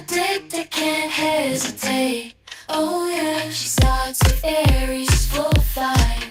addicted, can't hesitate. Oh yeah, she starts with Aries, full flight,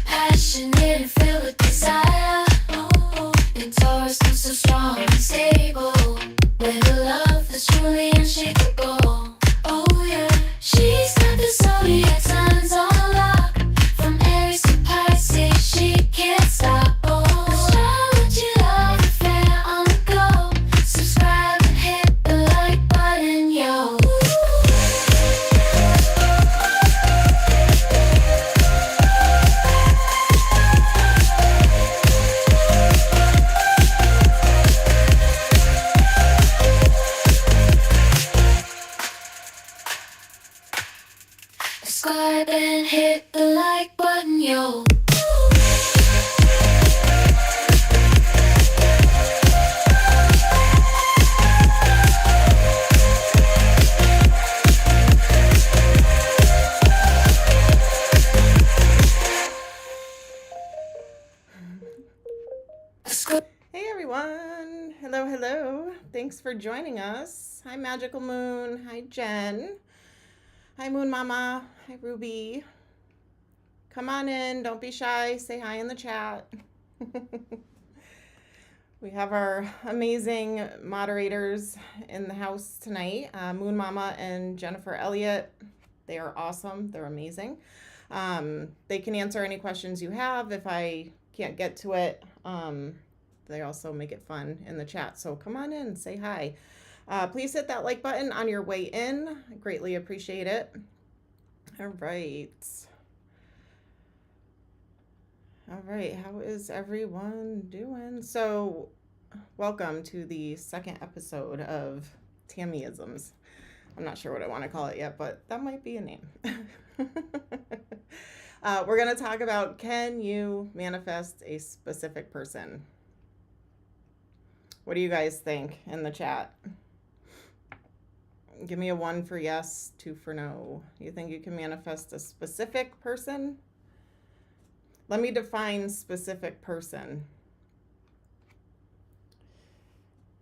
passionate and filled with desire. Oh, and Taurus comes so strong and stable, with a love that's truly unshakable. Oh yeah, she's got the zodiac signs on lock, from Aries to Pisces, she can't stop. Oh, astrology love affair on the go. Subscribe and hit the like button, yo. Subscribe and hit the like button, yo. Hey everyone! Hello, hello. Thanks for joining us. Hi Magical Moon. Hi Jen. Hi Moon Mama. Hi Ruby. Come on in. Don't be shy. Say hi in the chat. We have our amazing moderators in the house tonight. Moon Mama and Jennifer Elliott. They are awesome. They're amazing. They can answer any questions you have. If I can't get to it, they also make it fun in the chat. So come on in, say hi. Please hit that like button on your way in. I greatly appreciate it. All right. All right, how is everyone doing? So, welcome to the second episode of Tammyisms. I'm not sure what I want to call it yet, but that might be a name. We're going to talk about, can you manifest a specific person? What do you guys think in the chat? Give me a 1 for yes, 2 for no. You think you can manifest a specific person? Let me define specific person.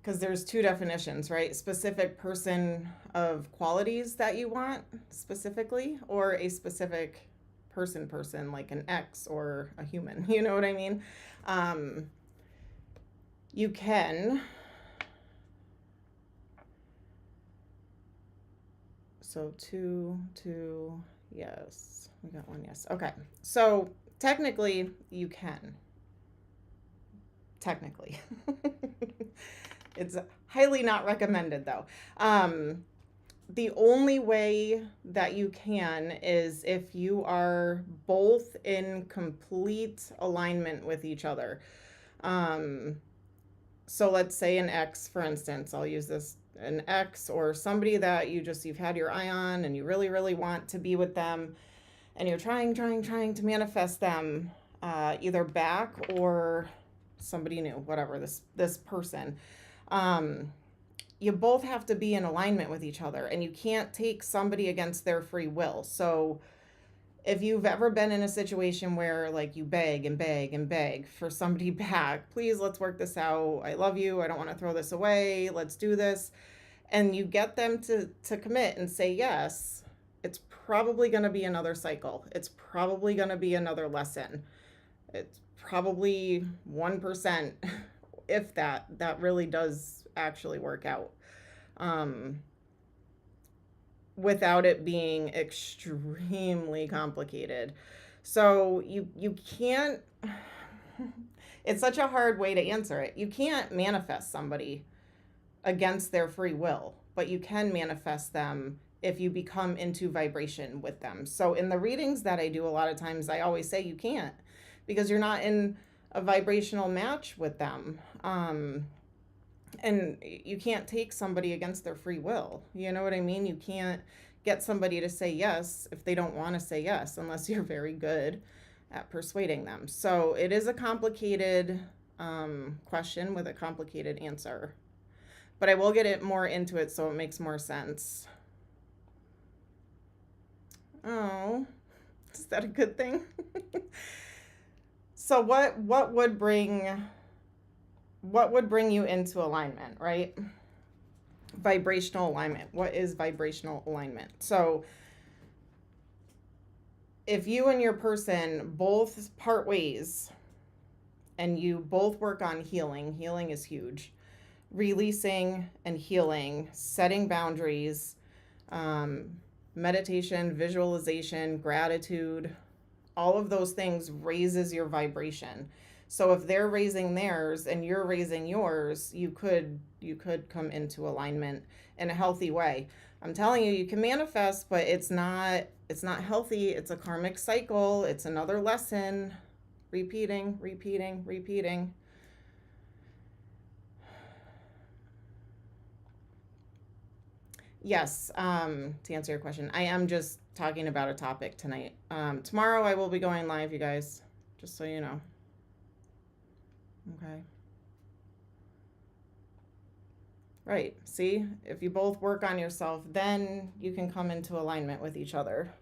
Because there's 2 definitions, right? Specific person of qualities that you want specifically, or a specific person like an ex or a human. You know what I mean? You can. So 2, yes. We got 1 yes. Okay. So technically, you can. Technically. It's highly not recommended, though. The only way that you can is if you are both in complete alignment with each other. So let's say an ex, for instance, I'll use this, an ex or somebody that you've had your eye on and you really, really want to be with them, and you're trying to manifest them either back or somebody new, whatever, this person. You both have to be in alignment with each other, and you can't take somebody against their free will. So if you've ever been in a situation where like you beg and beg and beg for somebody back, please, let's work this out. I love you. I don't want to throw this away. Let's do this. And you get them to commit and say yes, it's probably going to be another cycle. It's probably going to be another lesson. It's probably 1%, if that really does actually work out. Without it being extremely complicated. So you can't, it's such a hard way to answer it. You can't manifest somebody against their free will, but you can manifest them if you become into vibration with them. So in the readings that I do, a lot of times I always say you can't, because you're not in a vibrational match with them. And you can't take somebody against their free will. You know what I mean? You can't get somebody to say yes if they don't want to say yes, unless you're very good at persuading them. So it is a complicated question with a complicated answer. But I will get it more into it so it makes more sense. Oh, is that a good thing? So what would bring you into alignment, right? Vibrational alignment. What is vibrational alignment? So if you and your person both part ways and you both work on healing is huge. Releasing and healing, setting boundaries, meditation, visualization, gratitude, all of those things raises your vibration. So if they're raising theirs and you're raising yours, you could come into alignment in a healthy way. I'm telling you, you can manifest, but it's not healthy. It's a karmic cycle. It's another lesson. Repeating. Yes, to answer your question, I am just talking about a topic tonight. Tomorrow I will be going live, you guys, just so you know. Okay. Right. See, if you both work on yourself, then you can come into alignment with each other.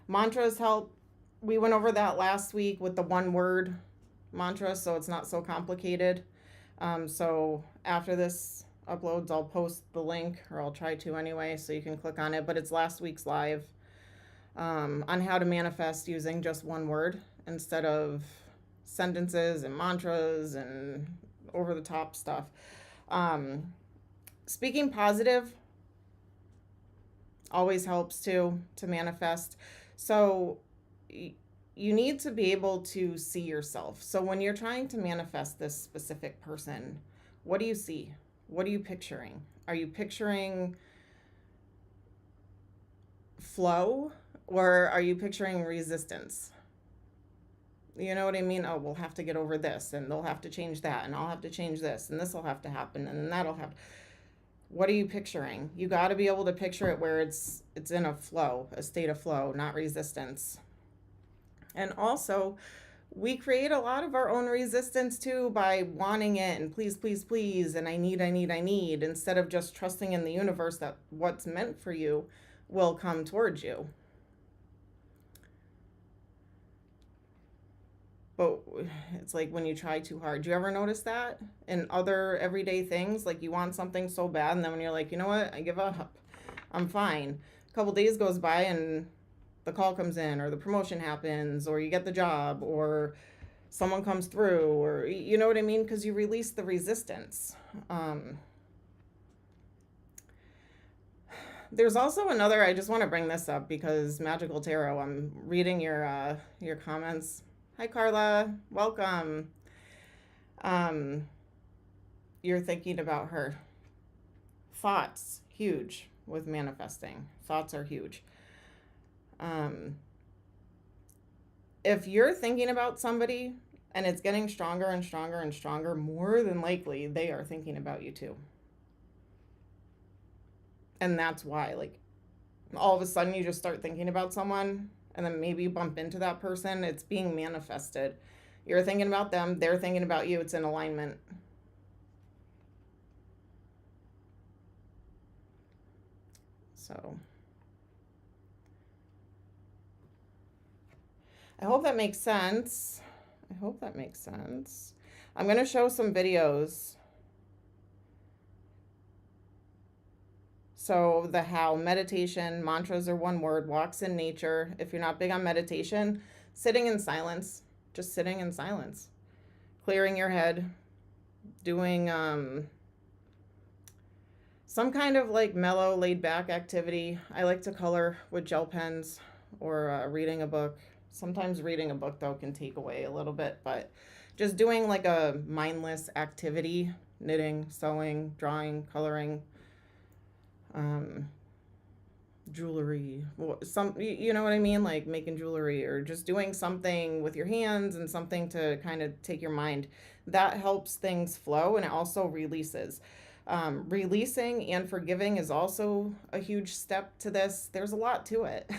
Mantras help. We went over that last week with the one word mantra, so it's not so complicated. So after this uploads, I'll post the link, or I'll try to anyway, so you can click on it. But it's last week's live on how to manifest using just one word instead of sentences and mantras and over the top stuff. Speaking positive always helps to manifest. So you need to be able to see yourself. So when you're trying to manifest this specific person, what do you see? What are you picturing? Are you picturing flow, or are you picturing resistance? You know what I mean? Oh, we'll have to get over this, and they'll have to change that, and I'll have to change this, and this will have to happen, and that'll have. What are you picturing? You got to be able to picture it where it's in a flow, a state of flow, not resistance. And also, we create a lot of our own resistance too by wanting it and please, and I need, instead of just trusting in the universe that what's meant for you will come towards you. But it's like when you try too hard. Do you ever notice that in other everyday things? Like you want something so bad, and then when you're like, you know what, I give up, I'm fine. A couple days goes by and the call comes in, or the promotion happens, or you get the job, or someone comes through, or you know what I mean? Because you release the resistance. There's also another, I just want to bring this up because Magical Tarot, I'm reading your comments. Hi, Carla. Welcome. You're thinking about her. Thoughts, huge with manifesting. Thoughts are huge. If you're thinking about somebody and it's getting stronger and stronger and stronger, more than likely they are thinking about you too. And that's why, like, all of a sudden you just start thinking about someone, and then maybe you bump into that person. It's being manifested. You're thinking about them, they're thinking about you. It's in alignment. So I hope that makes sense. I'm going to show some videos. So the how, meditation, mantras are one word, walks in nature. If you're not big on meditation, sitting in silence, just sitting in silence, clearing your head, doing some kind of like mellow, laid back activity. I like to color with gel pens, or reading a book. Sometimes reading a book though can take away a little bit, but just doing like a mindless activity, knitting, sewing, drawing, coloring, jewelry, you know what I mean, like making jewelry, or just doing something with your hands and something to kind of take your mind. That helps things flow, and it also releases. Releasing and forgiving is also a huge step to this. There's a lot to it.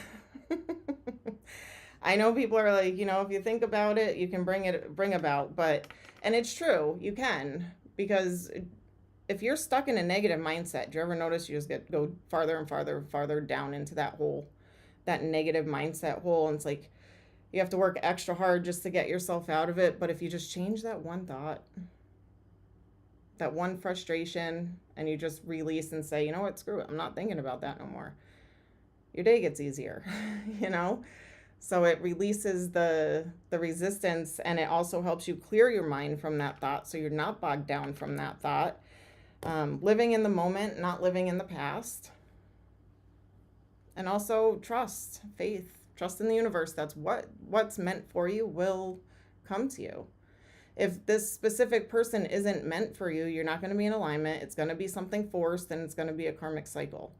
I know people are like, if you think about it, you can bring about, and it's true, you can, because if you're stuck in a negative mindset, do you ever notice you just go farther and farther down into that hole, that negative mindset hole? And it's like you have to work extra hard just to get yourself out of it. But if you just change that one thought, that one frustration, and you just release and say, you know what, screw it, I'm not thinking about that no more. Your day gets easier, you know? So it releases the resistance, and it also helps you clear your mind from that thought so you're not bogged down from that thought. Living in the moment, not living in the past. And also trust, faith, trust in the universe. That's what's meant for you will come to you. If this specific person isn't meant for you, you're not going to be in alignment. It's going to be something forced, and it's going to be a karmic cycle.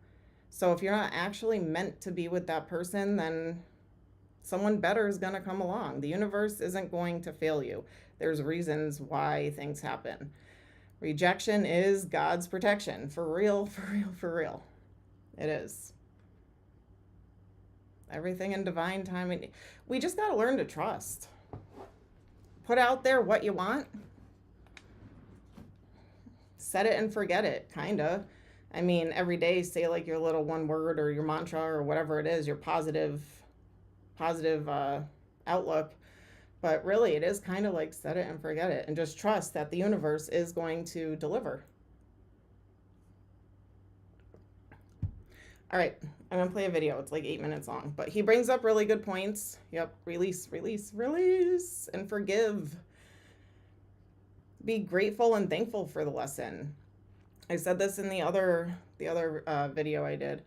So if you're not actually meant to be with that person, then someone better is going to come along. The universe isn't going to fail you. There's reasons why things happen. Rejection is God's protection. For real, for real, for real. It is. Everything in divine timing. We just got to learn to trust. Put out there what you want. Set it and forget it, kind of. I mean, every day say like your little one word or your mantra or whatever it is, your positive outlook. But really, it is kind of like set it and forget it, and just trust that the universe is going to deliver. All right, I'm going to play a video. It's like 8 minutes long, but he brings up really good points. Yep, release, release, release, and forgive. Be grateful and thankful for the lesson. I said this in the other video I did.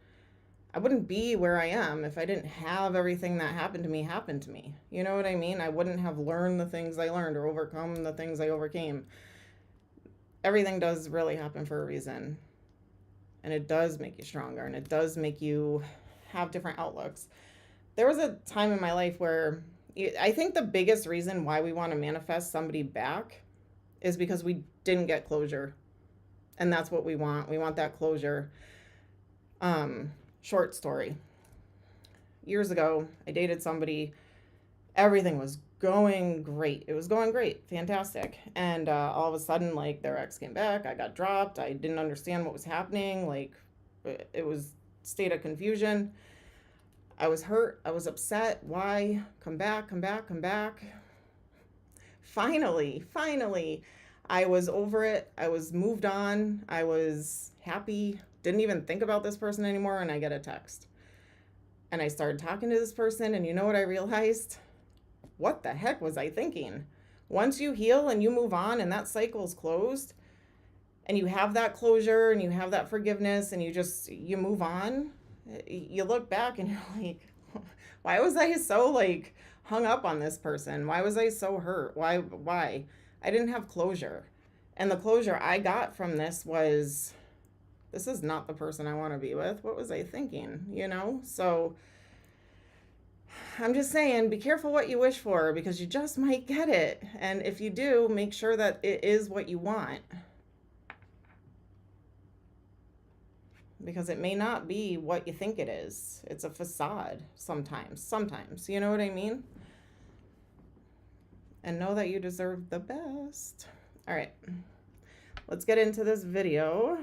I wouldn't be where I am if I didn't have everything that happened to me. You know what I mean? I wouldn't have learned the things I learned or overcome the things I overcame. Everything does really happen for a reason. And it does make you stronger, and it does make you have different outlooks. There was a time in my life where I think the biggest reason why we want to manifest somebody back is because we didn't get closure. And that's what we want. We want that closure. Short story. Years ago, I dated somebody. Everything was going great. It was going great. Fantastic. And all of a sudden, like, their ex came back. I got dropped. I didn't understand what was happening. Like, it was state of confusion. I was hurt. I was upset. Why? Come back, come back, come back. Finally, I was over it. I was moved on. I was happy. Didn't even think about this person anymore, and I get a text. And I started talking to this person, and you know what I realized? What the heck was I thinking? Once you heal and you move on and that cycle's closed, and you have that closure and you have that forgiveness and you move on, you look back and you're like, why was I so like hung up on this person? Why was I so hurt? Why? I didn't have closure. And the closure I got from this was, this is not the person I want to be with. What was I thinking? You know? So I'm just saying, be careful what you wish for, because you just might get it. And if you do, make sure that it is what you want. Because it may not be what you think it is. It's a facade sometimes. You know what I mean? And know that you deserve the best. All right. Let's get into this video.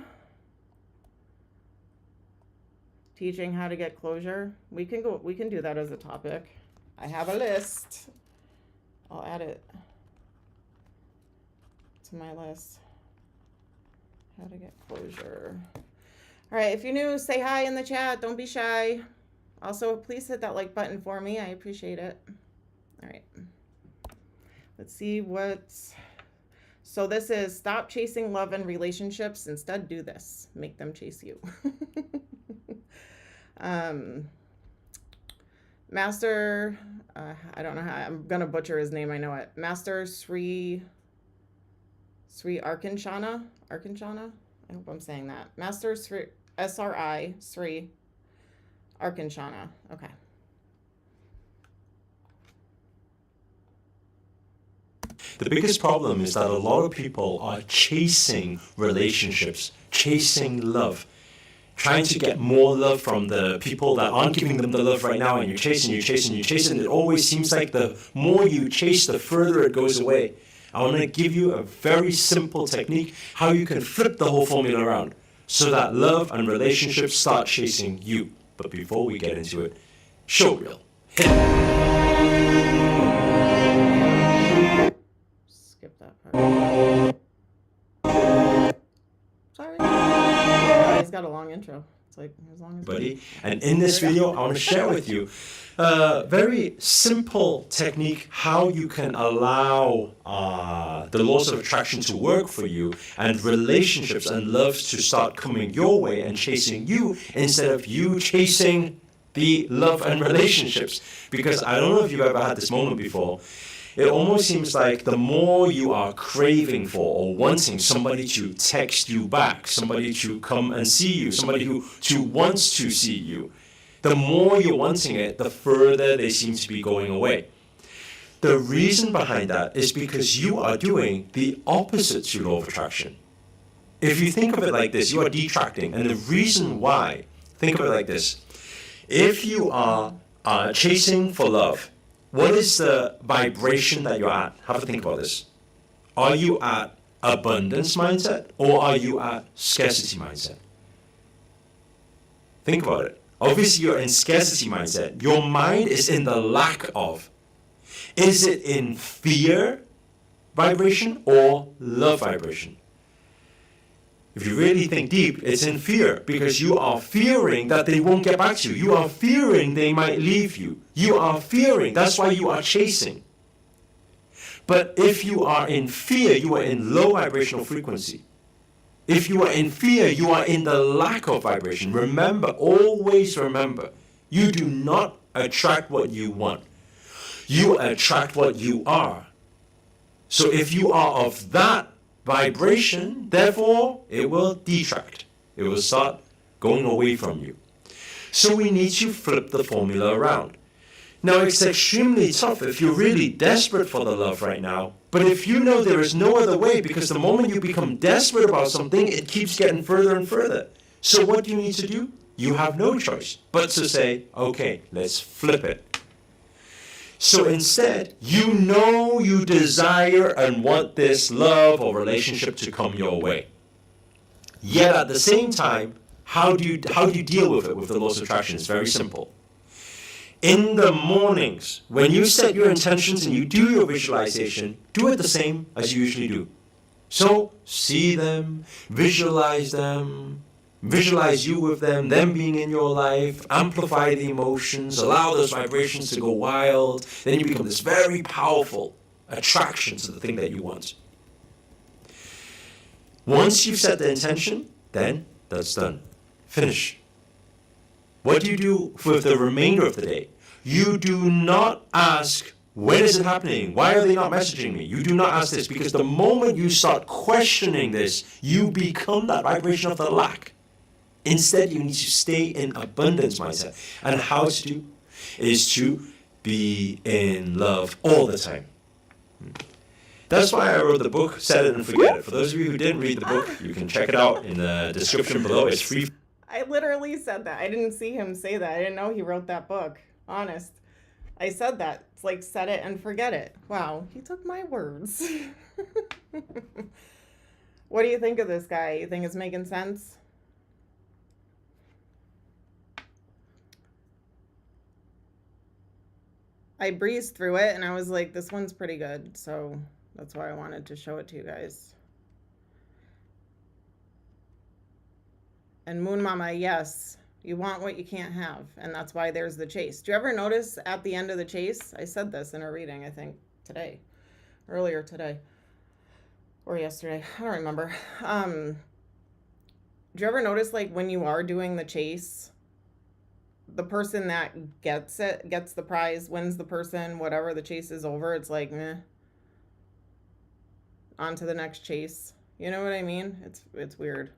Teaching how to get closure. We can do that as a topic. I have a list. I'll add it to my list. How to get closure. All right, if you're new, say hi in the chat. Don't be shy. Also, please hit that like button for me. I appreciate it. All right. Let's see what's... So this is stop chasing love and relationships. Instead, do this. Make them chase you. Master, I don't know how, I'm going to butcher his name. I know it. Master Sri Arkanshana. I hope I'm saying that. Master Sri, S-R-I, Sri Arkanshana. Okay. The biggest problem is that a lot of people are chasing relationships, chasing love, trying to get more love from the people that aren't giving them the love right now, and you're chasing. It always seems like the more you chase, the further it goes away. I want to give you a very simple technique how you can flip the whole formula around so that love and relationships start chasing you. But before we get into it, show reel. Skip that part. got a long intro. It's like as long as buddy. And in this video, I want to share with you a very simple technique how you can allow the laws of attraction to work for you and relationships and love to start coming your way and chasing you instead of you chasing the love and relationships. Because I don't know if you've ever had this moment before. It almost seems like the more you are craving for or wanting somebody to text you back, somebody to come and see you, somebody who wants to see you, the more you're wanting it, the further they seem to be going away. The reason behind that is because you are doing the opposite to law of attraction. If you think of it like this, you are detracting. And the reason why, think of it like this. If you are chasing for love, what is the vibration that you're at? Have a think about this. Are you at abundance mindset or are you at scarcity mindset? Think about it. Obviously, you're in scarcity mindset. Your mind is in the lack of. Is it in fear vibration or love vibration? If you really think deep, it's in fear because you are fearing that they won't get back to you. You are fearing they might leave you. You are fearing. That's why you are chasing. But if you are in fear, you are in low vibrational frequency. If you are in fear, you are in the lack of vibration. Remember, always remember, you do not attract what you want. You attract what you are. So if you are of that vibration, therefore, it will detract. It will start going away from you. So we need to flip the formula around. Now, it's extremely tough if you're really desperate for the love right now. But if you know there is no other way, because the moment you become desperate about something, it keeps getting further and further. So what do you need to do? You have no choice but to say, okay, let's flip it. So instead, you know you desire and want this love or relationship to come your way. Yet at the same time, how do you deal with it with the laws of attraction? It's very simple. In the mornings, when you set your intentions and you do your visualization, do it the same as you usually do. So see them, visualize you with them being in your life, amplify the emotions, allow those vibrations to go wild. Then you become this very powerful attraction to the thing that you want. Once you've set the intention, then that's done. Finish. What do you do with the remainder of the day? You do not ask, when is it happening? Why are they not messaging me? You do not ask this, because the moment you start questioning this, you become that vibration of the lack. Instead, you need to stay in abundance mindset. And how to do is to be in love all the time. That's why I wrote the book, Set It and Forget It. For those of you who didn't read the book, you can check it out in the description below. It's free. I literally said that. I didn't see him say that. I didn't know he wrote that book. Honest. I said that. It's like set it and forget it. Wow, he took my words. What do you think of this guy? You think it's making sense? I breezed through it and I was like, this one's pretty good. So that's why I wanted to show it to you guys. And Moon Mama, yes, you want what you can't have. And that's why there's the chase. Do you ever notice at the end of the chase? I said this in a reading, I think, today. Earlier today. Or yesterday. I don't remember. Do you ever notice, like, when you are doing the chase, the person that gets it, gets the prize, wins the person, whatever, the chase is over, it's like, meh. On to the next chase. You know what I mean? It's weird.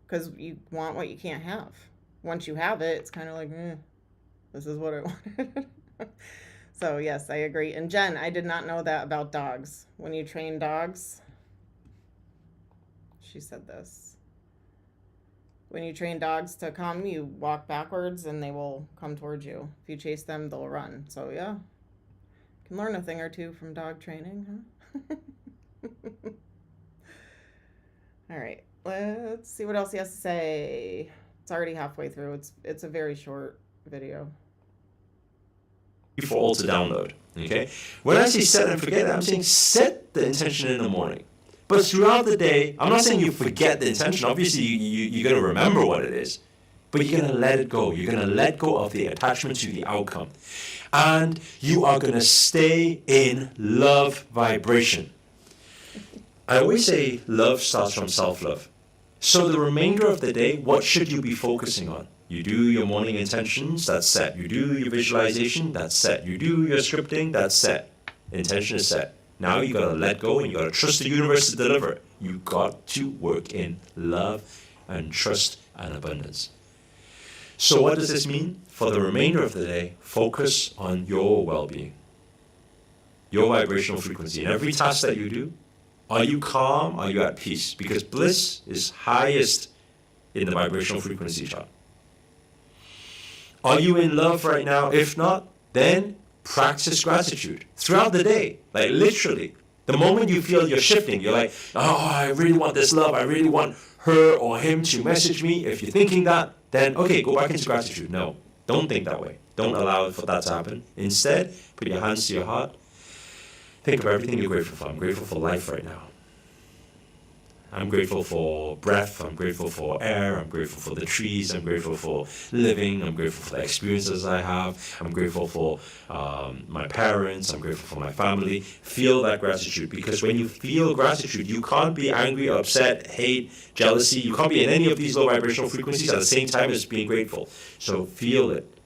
Because you want what you can't have. Once you have it, it's kind of like, this is what I wanted. So, yes, I agree. And Jen, I did not know that about dogs. When you train dogs, she said this. When you train dogs to come, you walk backwards and they will come towards you. If you chase them, they'll run. So, yeah. You can learn a thing or two from dog training, huh? All right. Let's see what else he has to say. It's already halfway through. It's a very short video. For all to download. Okay? When I say set and forget it, I'm saying set the intention in the morning. But throughout the day, I'm not saying you forget the intention. Obviously, you're going to remember what it is. But you're going to let it go. You're going to let go of the attachment to the outcome. And you are going to stay in love vibration. I always say love starts from self-love. So the remainder of the day, what should you be focusing on? You do your morning intentions, that's set. You do your visualization, that's set. You do your scripting, that's set. Intention is set. Now you got to let go and you got to trust the universe to deliver. You got to work in love and trust and abundance. So what does this mean? For the remainder of the day, focus on your well-being, your vibrational frequency. In every task that you do, are you calm? Are you at peace? Because bliss is highest in the vibrational frequency chart. Are you in love right now? If not, then practice gratitude throughout the day. Like literally, the moment you feel you're shifting, you're like, oh, I really want this love. I really want her or him to message me. If you're thinking that, then okay, go back into gratitude. No, don't think that way. Don't allow for that to happen. Instead, put your hands to your heart. Think of everything you're grateful for. I'm grateful for life right now. I'm grateful for breath. I'm grateful for air. I'm grateful for the trees. I'm grateful for living. I'm grateful for the experiences I have. I'm grateful for my parents. I'm grateful for my family. Feel that gratitude, because when you feel gratitude, you can't be angry, upset, hate, jealousy. You can't be in any of these low vibrational frequencies at the same time as being grateful. So feel it.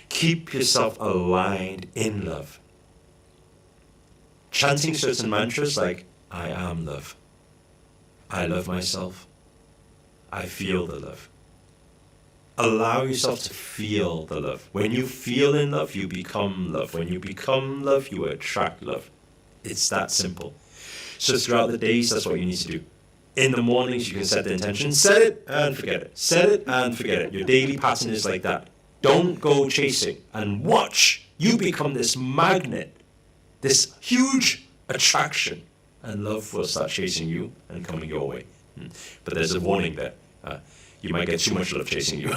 Keep yourself aligned in love. Chanting certain mantras like, I am love. I love myself. I feel the love. Allow yourself to feel the love. When you feel in love, you become love. When you become love, you attract love. It's that simple. So throughout the days, that's what you need to do. In the mornings, you can set the intention. Set it and forget it. Set it and forget it. Your daily pattern is like that. Don't go chasing. And watch. You become this magnet. This huge attraction, and love will start chasing you and coming your way. But there's a warning there. You might get too much love chasing you.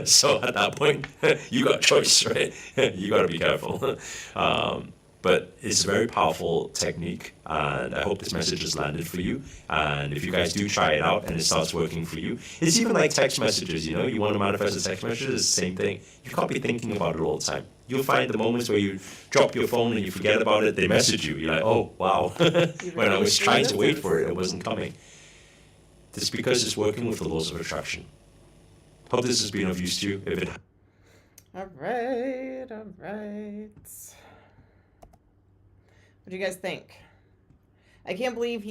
So at that point, you got a choice, right? You got to be careful. But it's a very powerful technique, and I hope this message has landed for you. And if you guys do try it out and it starts working for you, it's even like text messages, you know? You want to manifest a text message, it's the same thing. You can't be thinking about it all the time. You'll find the moments where you drop your phone and you forget about it, they message you. You're like, oh, wow. When I was trying to wait for it, it wasn't coming. It's because it's working with the laws of attraction. Hope this has been of use to you. If it All right. What do you guys think? I can't believe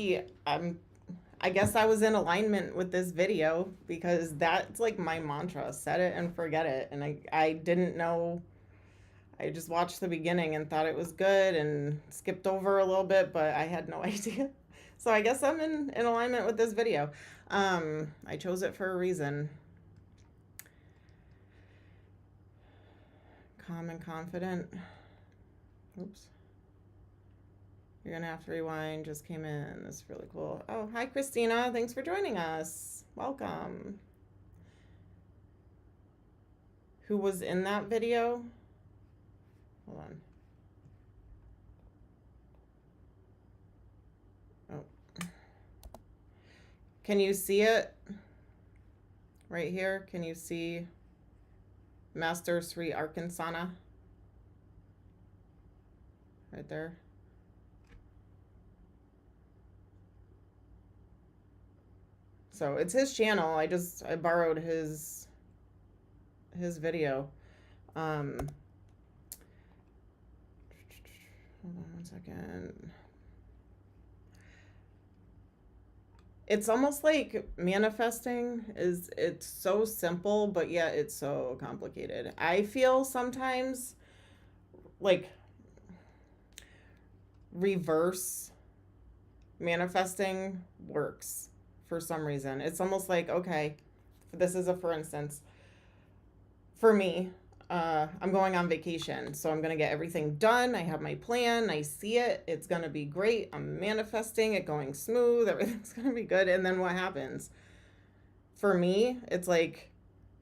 I guess I was in alignment with this video, because that's like my mantra. Set it and forget it. And I didn't know. I just watched the beginning and thought it was good and skipped over a little bit, but I had no idea. So I guess I'm in alignment with this video. I chose it for a reason. Calm and confident. Oops. You're going to have to rewind. Just came in. That's really cool. Oh, hi, Christina. Thanks for joining us. Welcome. Who was in that video? Hold on. Oh. Can you see it? Right here? Can you see Master Sri Arkansana? Right there. So it's his channel. I borrowed his video. Hold on one second. It's almost like manifesting it's so simple, but yet it's so complicated. I feel sometimes like reverse manifesting works for some reason. It's almost like, okay, this is a for instance. For me, I'm going on vacation, so I'm going to get everything done. I have my plan. I see it. It's going to be great. I'm manifesting it going smooth. Everything's going to be good. And then what happens? For me, it's like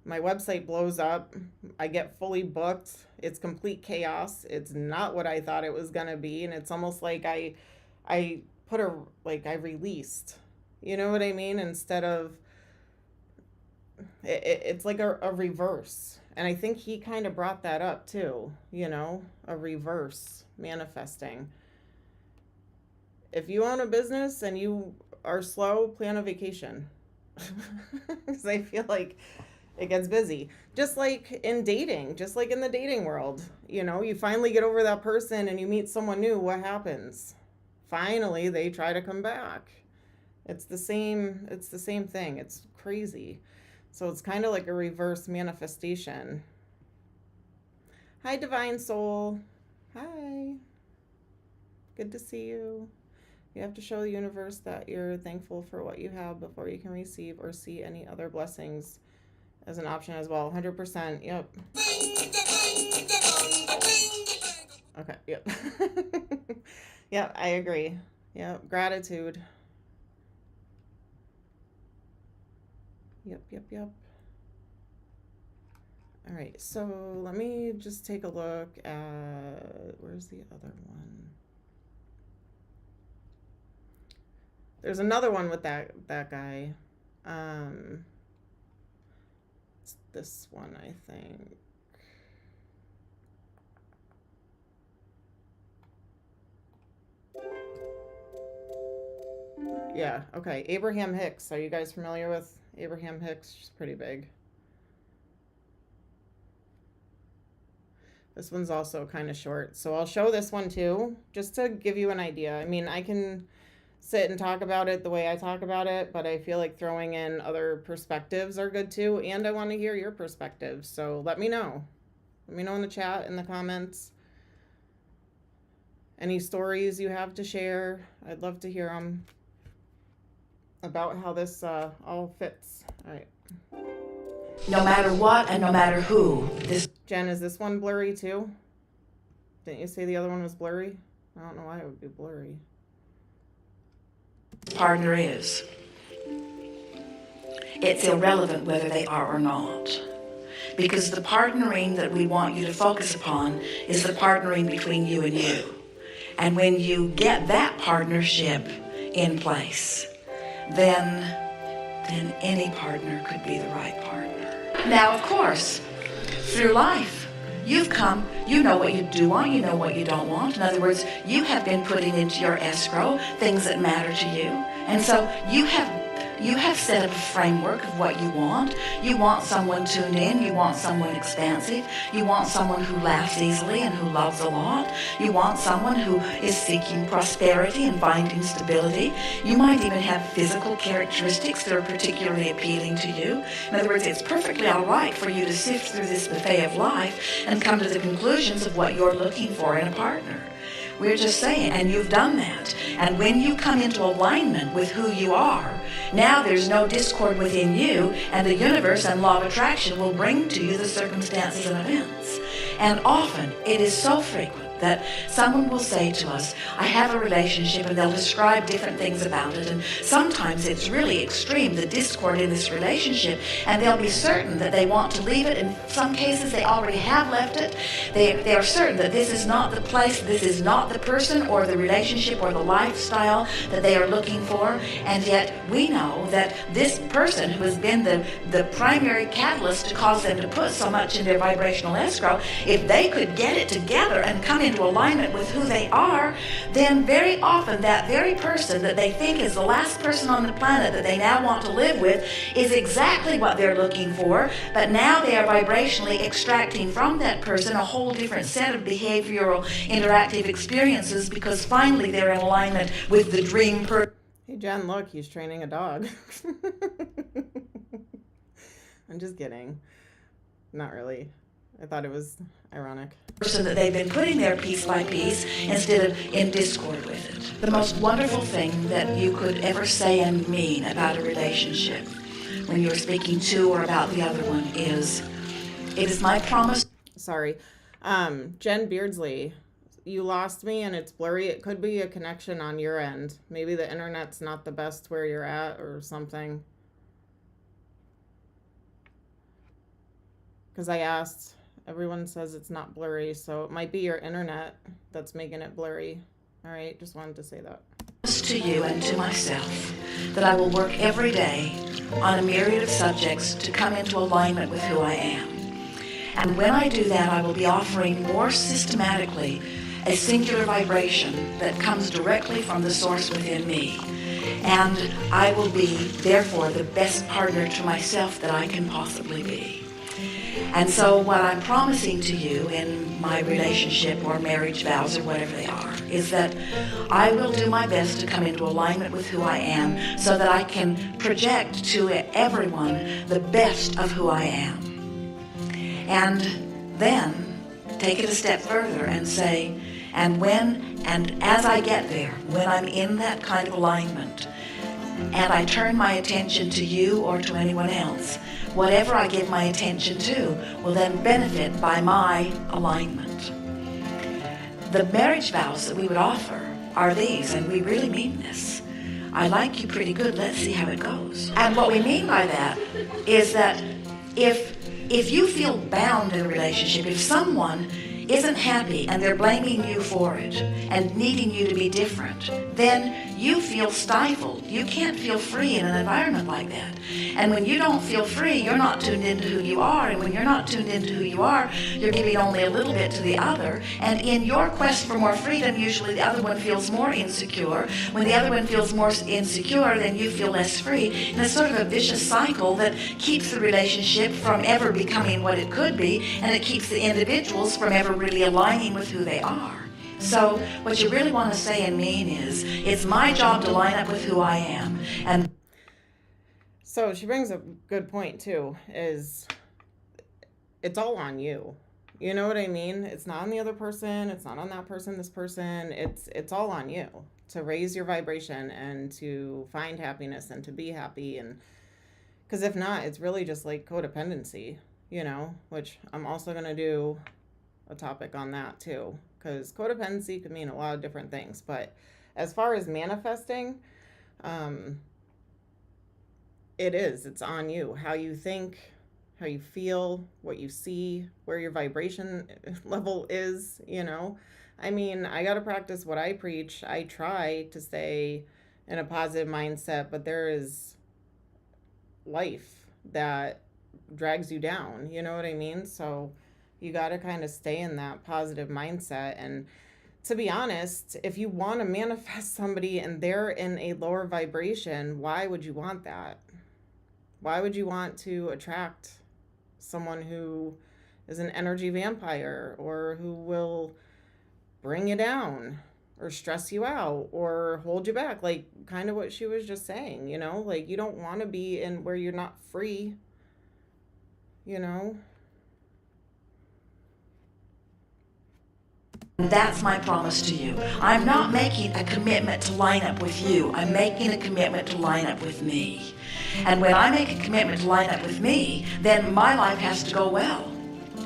my website blows up. I get fully booked. It's complete chaos. It's not what I thought it was going to be. And it's almost like I I released, you know what I mean? Instead of, it's like a reverse. And I think he kind of brought that up too, you know, a reverse manifesting. If you own a business and you are slow, plan a vacation. Because I feel like it gets busy. Just like in dating, just like in the dating world. You know, you finally get over that person and you meet someone new, what happens? Finally, they try to come back. It's the same thing. It's crazy. So it's kind of like a reverse manifestation. Hi, Divine Soul. Hi. Good to see you. You have to show the universe that you're thankful for what you have before you can receive or see any other blessings as an option as well. 100%. Yep. Okay. Yep. Yep. I agree. Yep. Gratitude. Yep. All right. So let me just take a look at, where's the other one? There's another one with that guy. It's this one, I think. Yeah, okay. Abraham Hicks. Are you guys familiar with Abraham Hicks? She's pretty big. This one's also kind of short. So I'll show this one too, just to give you an idea. I mean, I can sit and talk about it the way I talk about it, but I feel like throwing in other perspectives are good too, and I want to hear your perspectives. So let me know. Let me know in the chat, in the comments. Any stories you have to share, I'd love to hear them about how this all fits. All right. No matter what and no matter who, this Jen, is this one blurry too? Didn't you say the other one was blurry? I don't know why it would be blurry. partner is. It's irrelevant whether they are or not. Because the partnering that we want you to focus upon is the partnering between you and you. And when you get that partnership in place, then any partner could be the right partner. Now, of course, through life, you've come, you know what you do want, you know what you don't want. In other words, you have been putting into your escrow things that matter to you. And so you have set up a framework of what you want. You want someone tuned in. You want someone expansive. You want someone who laughs easily and who loves a lot. You want someone who is seeking prosperity and finding stability. You might even have physical characteristics that are particularly appealing to you. In other words, it's perfectly all right for you to sift through this buffet of life and come to the conclusions of what you're looking for in a partner. We're just saying, and you've done that. And when you come into alignment with who you are, now there's no discord within you, and the universe and law of attraction will bring to you the circumstances and events. And often, it is so frequent that someone will say to us, I have a relationship, and they'll describe different things about it, and sometimes it's really extreme, the discord in this relationship, and they'll be certain that they want to leave it. In some cases, they already have left it. They are certain that this is not the place, this is not the person or the relationship or the lifestyle that they are looking for, and yet we know that this person who has been the primary catalyst to cause them to put so much in their vibrational escrow, if they could get it together and come into alignment with who they are, then very often that very person that they think is the last person on the planet that they now want to live with is exactly what they're looking for, but now they are vibrationally extracting from that person a whole different set of behavioral interactive experiences because finally they're in alignment with the dream person. Hey Jen, look, he's training a dog. I'm just kidding. Not really. I thought it was ironic. Person that they've been putting there piece by piece instead of in discord with it. The most wonderful thing that you could ever say and mean about a relationship when you're speaking to or about the other one is, it is my promise. Sorry. Jen Beardsley, you lost me and it's blurry. It could be a connection on your end. Maybe the internet's not the best where you're at or something. Because I asked, everyone says it's not blurry, so it might be your internet that's making it blurry. All right, just wanted to say that. promise to you and to myself that I will work every day on a myriad of subjects to come into alignment with who I am. And when I do that, I will be offering more systematically a singular vibration that comes directly from the source within me. And I will be, therefore, the best partner to myself that I can possibly be. And so what I'm promising to you in my relationship or marriage vows or whatever they are is that I will do my best to come into alignment with who I am so that I can project to everyone the best of who I am. And then take it a step further and say, and as I get there, when I'm in that kind of alignment, and I turn my attention to you or to anyone else, whatever I give my attention to will then benefit by my alignment. The marriage vows that we would offer are these, and we really mean this. I like you pretty good, let's see how it goes. And what we mean by that is that if you feel bound in a relationship, if someone isn't happy and they're blaming you for it and needing you to be different, then you feel stifled. You can't feel free in an environment like that. And when you don't feel free, you're not tuned into who you are. And when you're not tuned into who you are, you're giving only a little bit to the other. And in your quest for more freedom, usually the other one feels more insecure. When the other one feels more insecure, then you feel less free. And it's sort of a vicious cycle that keeps the relationship from ever becoming what it could be, and it keeps the individuals from ever really aligning with who they are. So what you really want to say and mean is, it's my job to line up with who I am. And So she brings up a good point too, is it's all on you. You know what I mean? It's not on the other person, it's not on that person, this person, it's all on you to raise your vibration and to find happiness and to be happy. And because if not, it's really just like codependency, you know, which I'm also going to do a topic on that too, because codependency could mean a lot of different things. But as far as manifesting, it's on you. How you think, how you feel, what you see, where your vibration level is, you know. I mean, I got to practice what I preach. I try to stay in a positive mindset, but there is life that drags you down, you know what I mean? So you got to kind of stay in that positive mindset. And to be honest, if you want to manifest somebody and they're in a lower vibration, why would you want that? Why would you want to attract someone who is an energy vampire or who will bring you down or stress you out or hold you back? Like kind of what she was just saying, you know, like you don't want to be in where you're not free, you know. That's my promise to you. I'm not making a commitment to line up with you. I'm making a commitment to line up with me. And when I make a commitment to line up with me, then my life has to go well.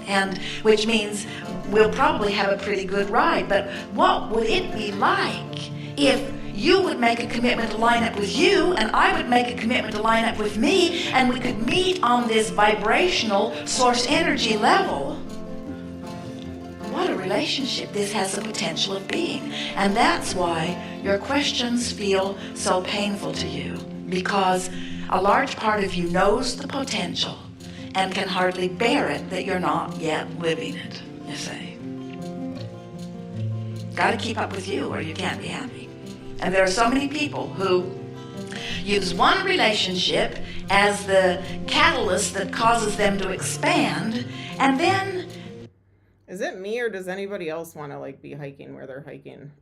And which means we'll probably have a pretty good ride. But what would it be like if you would make a commitment to line up with you and I would make a commitment to line up with me, and we could meet on this vibrational source energy level? What a relationship this has the potential of being. And that's why your questions feel so painful to you, because a large part of you knows the potential and can hardly bear it that you're not yet living it, you see. Got to keep up with you or you can't be happy. And there are so many people who use one relationship as the catalyst that causes them to expand, and then Is it me or does anybody else want to like be hiking where they're hiking?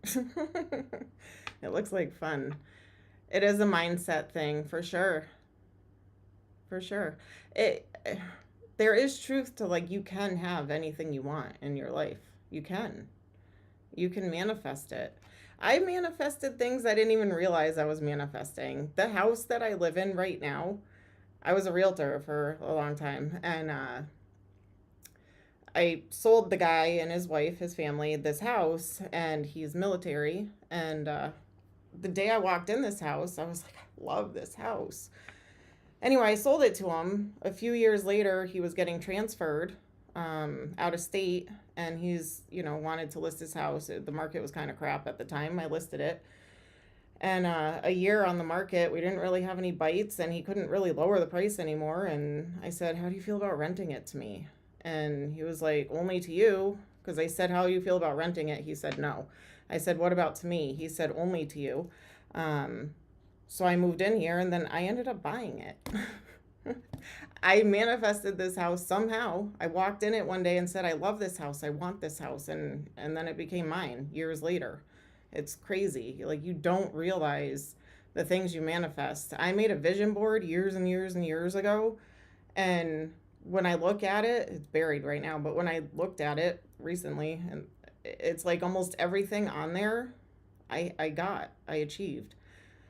It looks like fun. It is a mindset thing for sure. For sure. There is truth to like you can have anything you want in your life. You can. You can manifest it. I manifested things I didn't even realize I was manifesting. The house that I live in right now, I was a realtor for a long time, and I sold the guy and his wife, his family, this house, and he's military. And the day I walked in this house, I was like, I love this house. Anyway, I sold it to him. A few years later, he was getting transferred out of state, and he's, wanted to list his house. The market was kind of crap at the time. I listed it. And a year on the market, we didn't really have any bites, and he couldn't really lower the price anymore. And I said, how do you feel about renting it to me? And he was like, only to you. Because I said, how do you feel about renting it? He said, no. I said, what about to me? He said, only to you. So I moved in here, and then I ended up buying it. I manifested this house somehow. I walked in it one day and said, I love this house. I want this house. And then it became mine years later. It's crazy. Like, you don't realize the things you manifest. I made a vision board years and years and years ago. And when I look at it, it's buried right now. But when I looked at it recently, and it's like almost everything on there I achieved.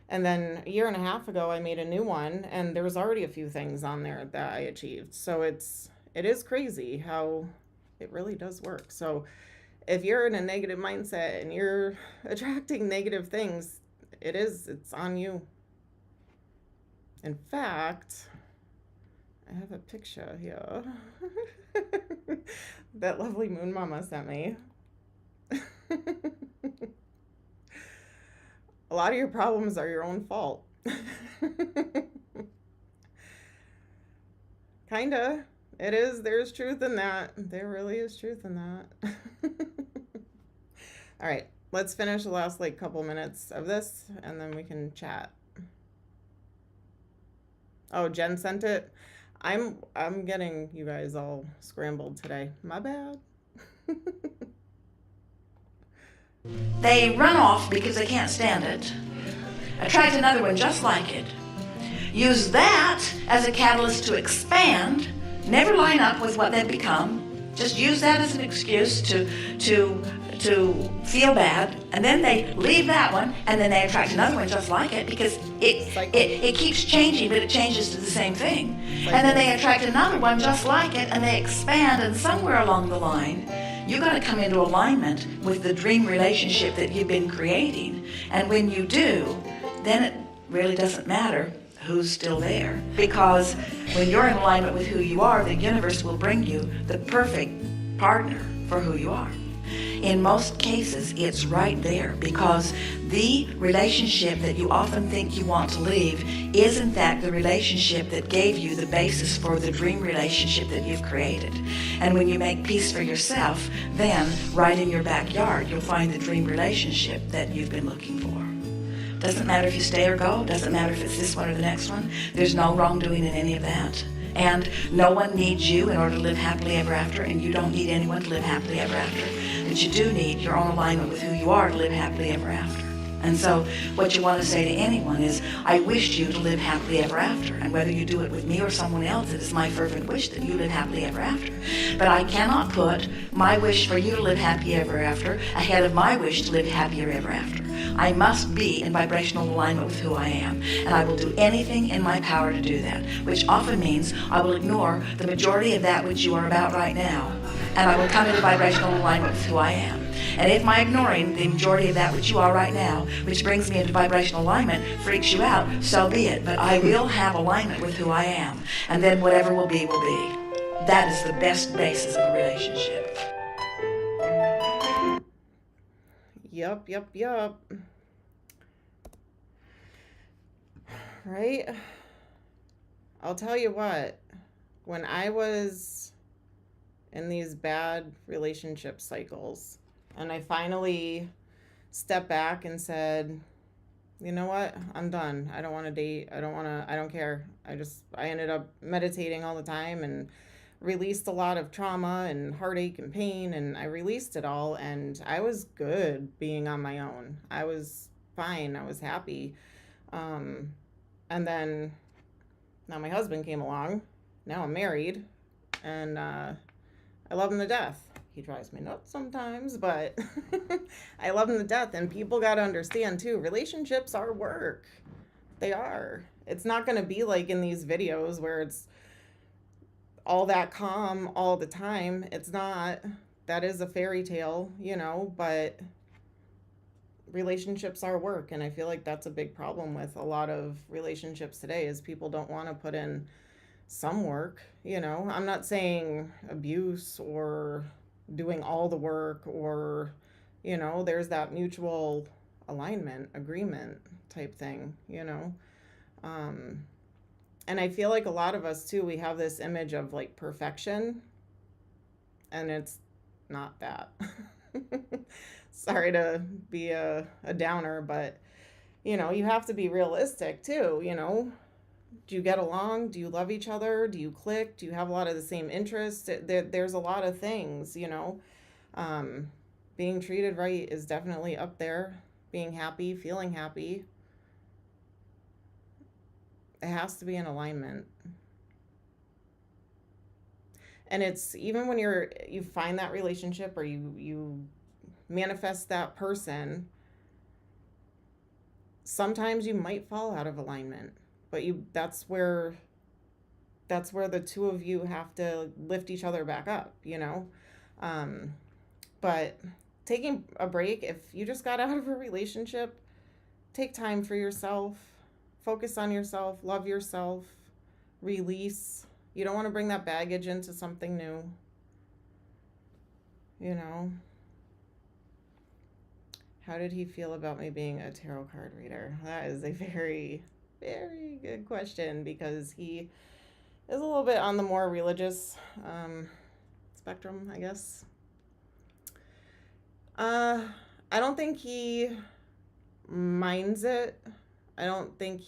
And then a year and a half ago, I made a new one, and there was already a few things on there that I achieved. So it is crazy how it really does work. So if you're in a negative mindset and you're attracting negative things, it's on you. In fact, I have a picture here that lovely moon mama sent me. A lot of your problems are your own fault. Kinda. It is. There's truth in that. There really is truth in that. All right. Let's finish the last couple minutes of this, and then we can chat. Oh, Jen sent it. I'm getting you guys all scrambled today. My bad. They run off because they can't stand it. Attract another one just like it. Use that as a catalyst to expand. Never line up with what they've become. Just use that as an excuse to feel bad, and then they leave that one, and then they attract another one just like it, because it keeps changing, but it changes to the same thing. And then they attract another one just like it, and they expand, and somewhere along the line, you got to come into alignment with the dream relationship that you've been creating. And when you do, then it really doesn't matter who's still there. Because when you're in alignment with who you are, the universe will bring you the perfect partner for who you are. In most cases, it's right there, because the relationship that you often think you want to leave is in fact the relationship that gave you the basis for the dream relationship that you've created. And when you make peace for yourself, then right in your backyard, you'll find the dream relationship that you've been looking for. Doesn't matter if you stay or go, doesn't matter if it's this one or the next one. There's no wrongdoing in any of that. And no one needs you in order to live happily ever after, and you don't need anyone to live happily ever after. But you do need your own alignment with who you are to live happily ever after. And so what you want to say to anyone is, I wish you to live happily ever after. And whether you do it with me or someone else, it is my fervent wish that you live happily ever after. But I cannot put my wish for you to live happy ever after ahead of my wish to live happier ever after. I must be in vibrational alignment with who I am, and I will do anything in my power to do that, which often means I will ignore the majority of that which you are about right now, and I will come into vibrational alignment with who I am. And if my ignoring the majority of that which you are right now, which brings me into vibrational alignment, freaks you out, so be it. But I will have alignment with who I am, and then whatever will be, will be. That is the best basis of a relationship. Yup. Right? I'll tell you what, when I was in these bad relationship cycles, and I finally stepped back and said, you know what, I'm done. I don't want to date. I don't care. I ended up meditating all the time and released a lot of trauma and heartache and pain, and I released it all, and I was good being on my own. I was fine. I was happy. And then now my husband came along. Now I'm married, and I love him to death. He drives me nuts sometimes, but I love him to death. And people got to understand too, relationships are work. They are. It's not going to be like in these videos where it's all that calm all the time. It's not. That is a fairy tale, but relationships are work. And I feel like that's a big problem with a lot of relationships today, is people don't want to put in some work. I'm not saying abuse or doing all the work, or there's that mutual alignment agreement type thing, you know? And I feel like a lot of us too, we have this image of like perfection, and it's not that. Sorry to be a downer, but you know, you have to be realistic too, you know? Do you get along? Do you love each other? Do you click? Do you have a lot of the same interests? There's a lot of things, you know? Being treated right is definitely up there. Being happy, feeling happy. It has to be in alignment. And it's even when you find that relationship or you manifest that person, sometimes you might fall out of alignment, but that's where the two of you have to lift each other back up, you know? But taking a break, if you just got out of a relationship, take time for yourself, focus on yourself, love yourself, release. You don't want to bring that baggage into something new, you know? How did he feel about me being a tarot card reader? That is a very, very good question, because he is a little bit on the more religious spectrum, I guess. I don't think he minds it. I don't think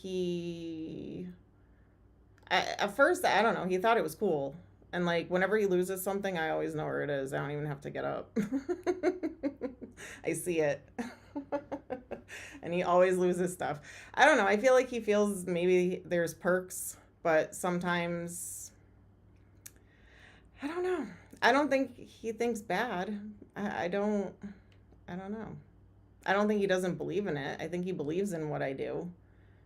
at first, I don't know, he thought it was cool. And like whenever he loses something, I always know where it is. I don't even have to get up. I see it. And he always loses stuff. I don't know. I feel like he feels maybe there's perks, but sometimes I don't know. I don't think he thinks bad. I don't know. I don't think he doesn't believe in it. I think he believes in what I do,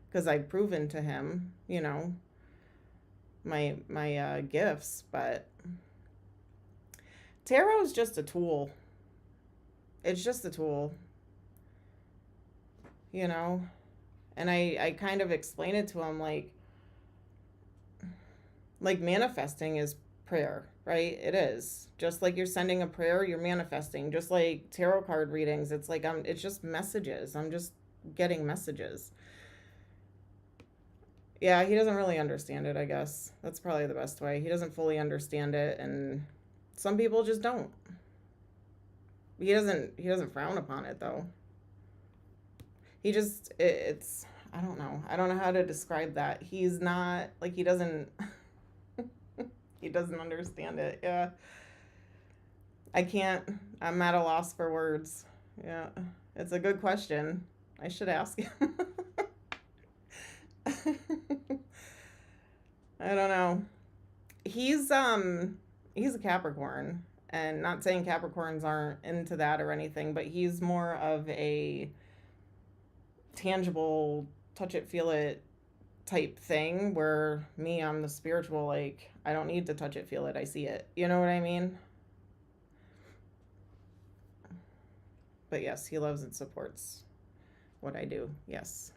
because I've proven to him, you know, my gifts. But tarot is just a tool. It's just a tool, you know. And I kind of explain it to him like manifesting is prayer, right? It is. Just like you're sending a prayer, you're manifesting. Just like tarot card readings, it's like it's just messages. I'm just getting messages. Yeah, he doesn't really understand it, I guess. That's probably the best way. He doesn't fully understand it, and some people just don't. He doesn't frown upon it though. He just it's I don't know. I don't know how to describe that. He's not like he doesn't he doesn't understand it. Yeah. I'm at a loss for words. Yeah. It's a good question. I should ask him. I don't know. He's a Capricorn, and not saying Capricorns aren't into that or anything, but he's more of a tangible, touch it, feel it type thing, where me, I'm the spiritual, like I don't need to touch it, feel it, I see it. You know what I mean? But yes, he loves and supports what I do. Yes.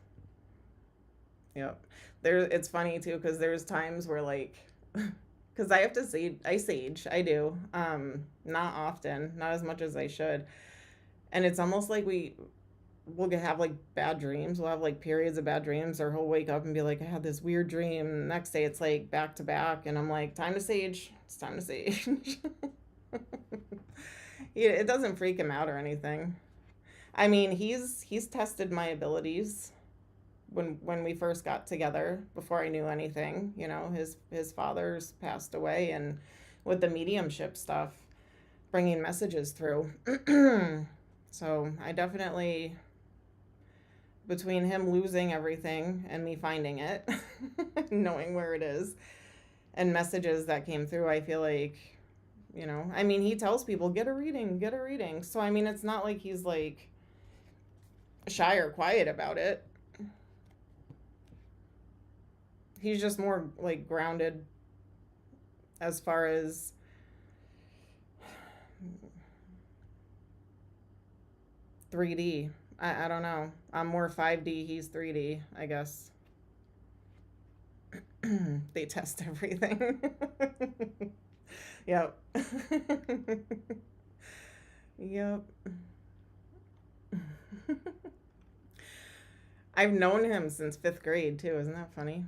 Yep. It's funny too, because there's times where like, because I have to sage, I do, not often, not as much as I should, and it's almost like we'll have like bad dreams. We'll have like periods of bad dreams, or he'll wake up and be like, I had this weird dream. Next day it's like back to back, and I'm like, time to sage. It's time to sage. It doesn't freak him out or anything. I mean, he's tested my abilities when we first got together, before I knew anything. You know, his father's passed away, and with the mediumship stuff, bringing messages through. So I definitely, between him losing everything and me finding it, knowing where it is, and messages that came through, I feel like, you know, I mean, he tells people, get a reading. So, I mean, it's not like he's like shy or quiet about it. He's just more like grounded as far as $3D. I don't know. I'm more 5D, he's 3D, I guess. They test everything. Yep. Yep. I've known him since 5th grade too. Isn't that funny?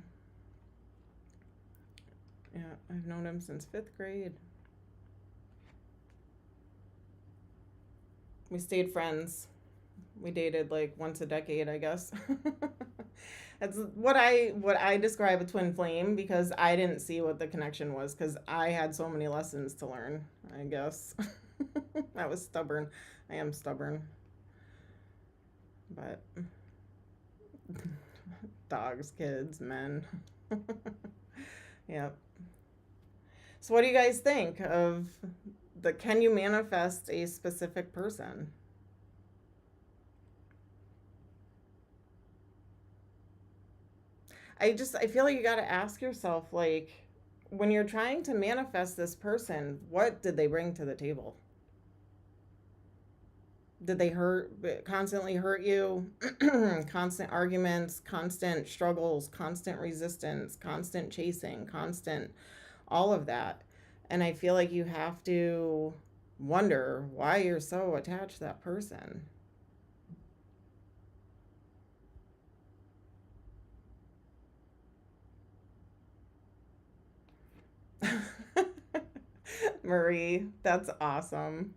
Yeah, I've known him since 5th grade. We stayed friends. We dated like once a decade, I guess. That's what I describe a twin flame, because I didn't see what the connection was, because I had so many lessons to learn, I guess. I was stubborn. I am stubborn. But dogs, kids, men. Yep. So what do you guys think of can you manifest a specific person? I feel like you got to ask yourself, like, when you're trying to manifest this person, what did they bring to the table? Did they constantly hurt you? Constant arguments, constant struggles, constant resistance, constant chasing, constant, all of that. And I feel like you have to wonder why you're so attached to that person. Marie, that's awesome.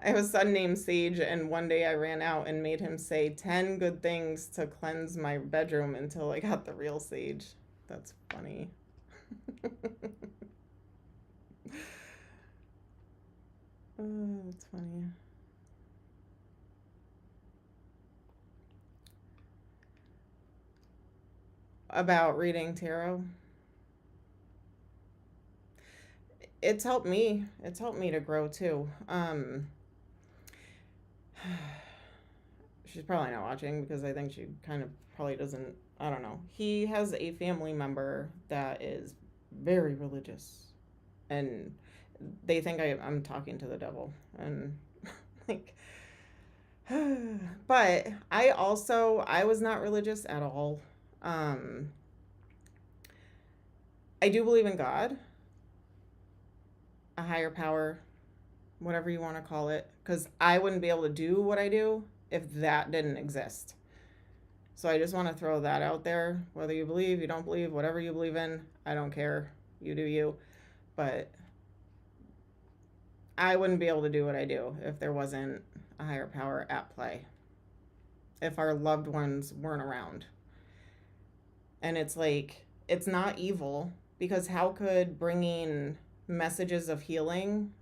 I have a son named Sage, and one day I ran out and made him say 10 good things to cleanse my bedroom until I got the real Sage. That's funny. Oh, that's funny. About reading tarot. It's helped me. It's helped me to grow too. She's probably not watching, because I think she kind of probably doesn't, I don't know. He has a family member that is very religious, and they think I'm talking to the devil, and like, but I was not religious at all. I do believe in God, a higher power, whatever you want to call it, because I wouldn't be able to do what I do if that didn't exist. So I just want to throw that out there. Whether you believe, you don't believe, whatever you believe in, I don't care. You do you. But I wouldn't be able to do what I do if there wasn't a higher power at play, if our loved ones weren't around. And it's like, it's not evil, because how could bringing messages of healing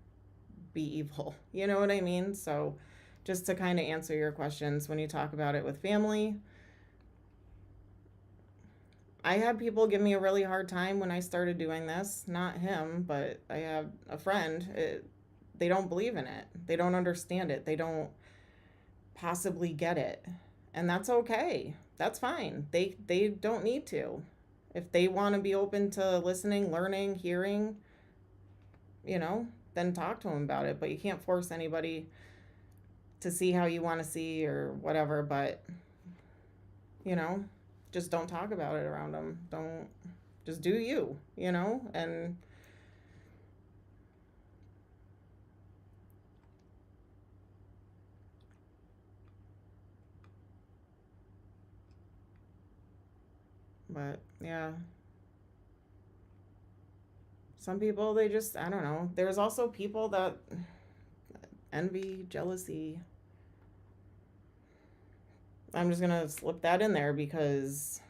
be evil? You know what I mean? So just to kind of answer your questions, when you talk about it with family, I had people give me a really hard time when I started doing this. Not him, but I have a friend. They don't believe in it. They don't understand it. They don't possibly get it. And that's okay. That's fine. They don't need to. If they want to be open to listening, learning, hearing, then talk to them about it. But you can't force anybody to see how you want to see or whatever. But, just don't talk about it around them. Don't, just do you, and but yeah. Some people, they just, I don't know. There's also people that envy, jealousy. I'm just going to slip that in there, because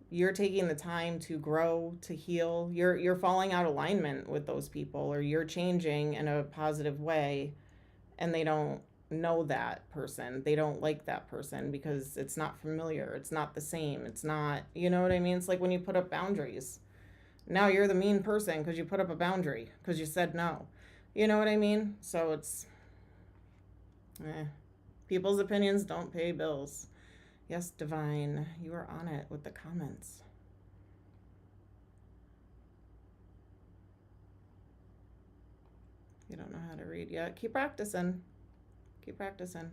you're taking the time to grow, to heal. You're falling out of alignment with those people, or you're changing in a positive way, and they don't know that person. They don't like that person because it's not familiar. It's not the same. It's not, you know what I mean? It's like when you put up boundaries. Now you're the mean person because you put up a boundary, because you said no. You know what I mean? So it's, people's opinions don't pay bills. Yes, Divine, you are on it with the comments. You don't know how to read yet. Keep practicing. Keep practicing.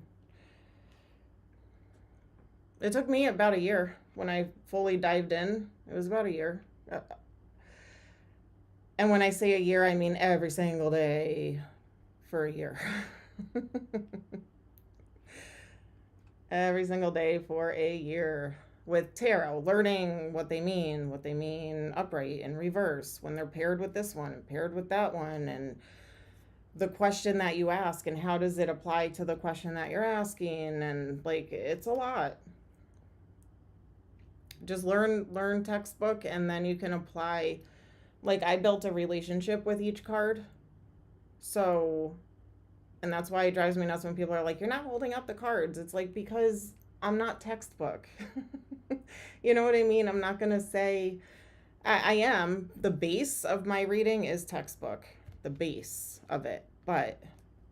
It took me about a year when I fully dived in. It was about a year. And when I say a year, I mean every single day for a year. every single day for a year with tarot, learning what they mean upright and reverse, when they're paired with this one, paired with that one, and the question that you ask and how does it apply to the question that you're asking, and like it's a lot. Just learn textbook, and then you can apply. Like, I built a relationship with each card. So, and that's why it drives me nuts when people are like, you're not holding up the cards. It's like, because I'm not textbook. You know what I mean? I'm not going to say, I am. The base of my reading is textbook, the base of it. But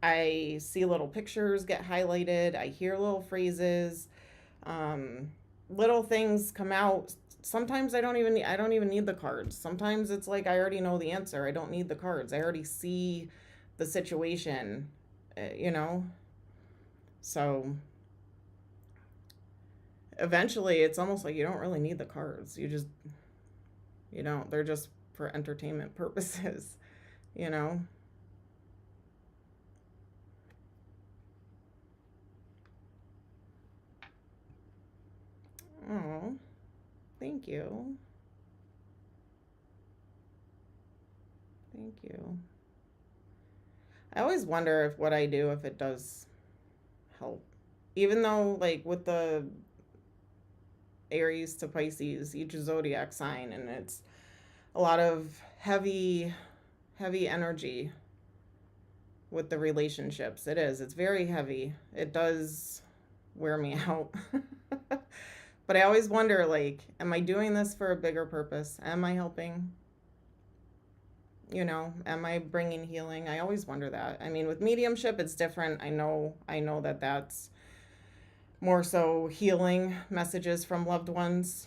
I see little pictures get highlighted. I hear little phrases. Little things come out. Sometimes I don't even need the cards. Sometimes it's like I already know the answer. I don't need the cards. I already see the situation, you know? So eventually it's almost like you don't really need the cards. You don't. They're just for entertainment purposes, you know? Oh, thank you. Thank you. I always wonder if what I do, if it does help. Even though, like, with the Aries to Pisces, each zodiac sign, and it's a lot of heavy energy with the relationships. It's very heavy. It does wear me out. But I always wonder, like, am I doing this for a bigger purpose? Am I helping? You know, am I bringing healing? I always wonder that. I mean, with mediumship, it's different. I know that that's more so healing messages from loved ones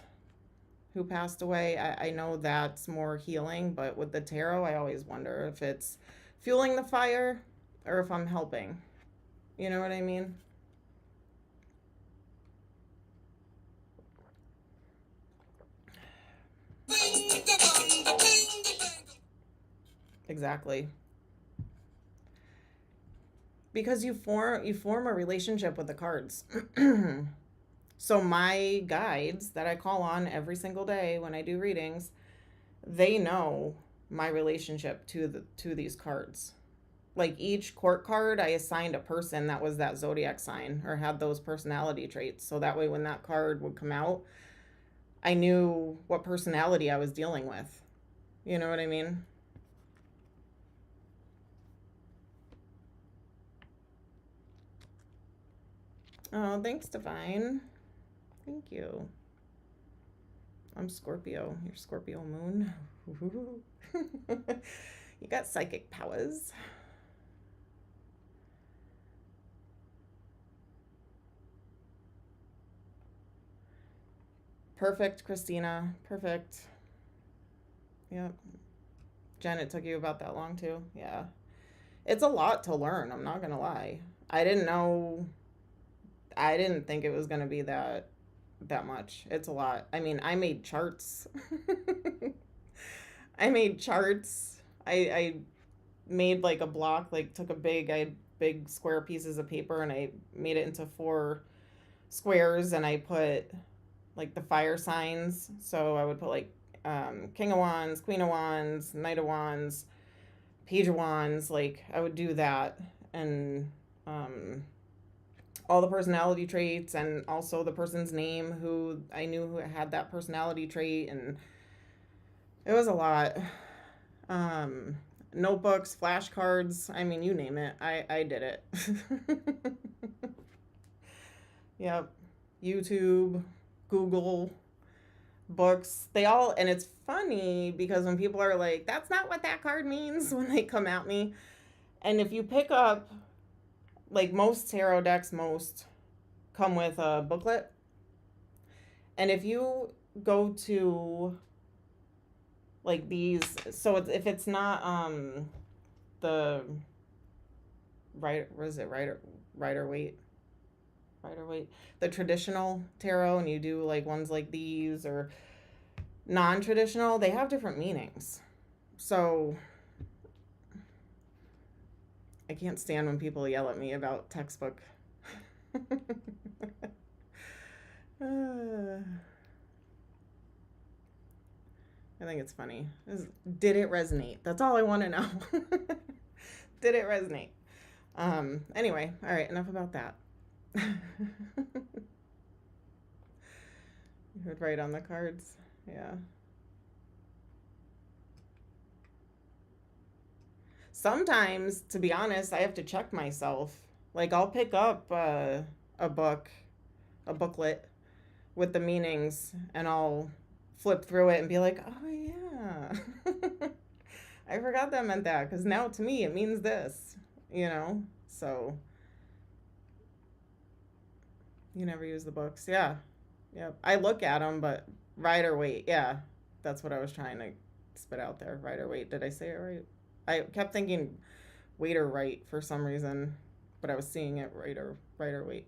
who passed away. I know that's more healing, but with the tarot, I always wonder if it's fueling the fire or if I'm helping. You know what I mean? Exactly. Because you form a relationship with the cards. So my guides that I call on every single day when I do readings, they know my relationship to these cards. Like, each court card, I assigned a person that was that zodiac sign or had those personality traits. So that way when that card would come out, I knew what personality I was dealing with. You know what I mean? Oh, thanks, Divine. Thank you. I'm Scorpio. You're Scorpio moon. You got psychic powers. Perfect, Christina. Perfect. Yep. Jen, it took you about that long too. Yeah. It's a lot to learn, I'm not gonna lie. I didn't think it was gonna be that much. It's a lot. I mean, I made charts. I made charts. I made like a block, like took I had big square pieces of paper and I made it into 4 squares, and I put like the fire signs. So I would put like King of Wands, Queen of Wands, Knight of Wands, Page of Wands. Like, I would do that, and all the personality traits, and also the person's name who I knew who had that personality trait, and it was a lot. Notebooks, flashcards, I mean, you name it, I did it. Yep. YouTube, Google, books, they all, and it's funny because when people are like, that's not what that card means, when they come at me, and if you pick up, like, most tarot decks, come with a booklet, and if you go to like these, so if it's not the Rider Waite, the traditional tarot, and you do like ones like these or non-traditional, they have different meanings. So I can't stand when people yell at me about textbook. I think it's funny. Did it resonate? That's all I want to know. Did it resonate? Anyway, all right, enough about that. You would write on the cards. Yeah. Sometimes, to be honest, I have to check myself. Like, I'll pick up a booklet with the meanings, and I'll flip through it and be like, oh, yeah. I forgot that meant that, because now to me it means this, So, you never use the books. Yeah. Yep. I look at them, but rider weight. Yeah. That's what I was trying to spit out there. Rider weight. Did I say it right? I kept thinking weight or right for some reason, but I was seeing it rider weight.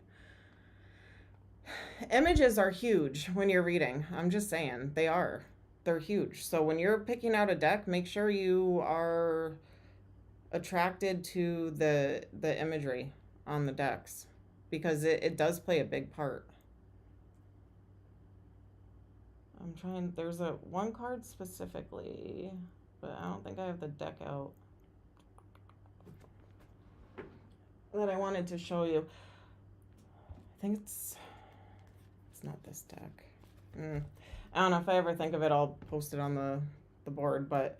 Images are huge when you're reading. I'm just saying, they're huge. So when you're picking out a deck, make sure you are attracted to the imagery on the decks, because it does play a big part. There's one card specifically, but I don't think I have the deck out, that I wanted to show you. I think it's not this deck. I don't know, if I ever think of it, I'll post it on the board, but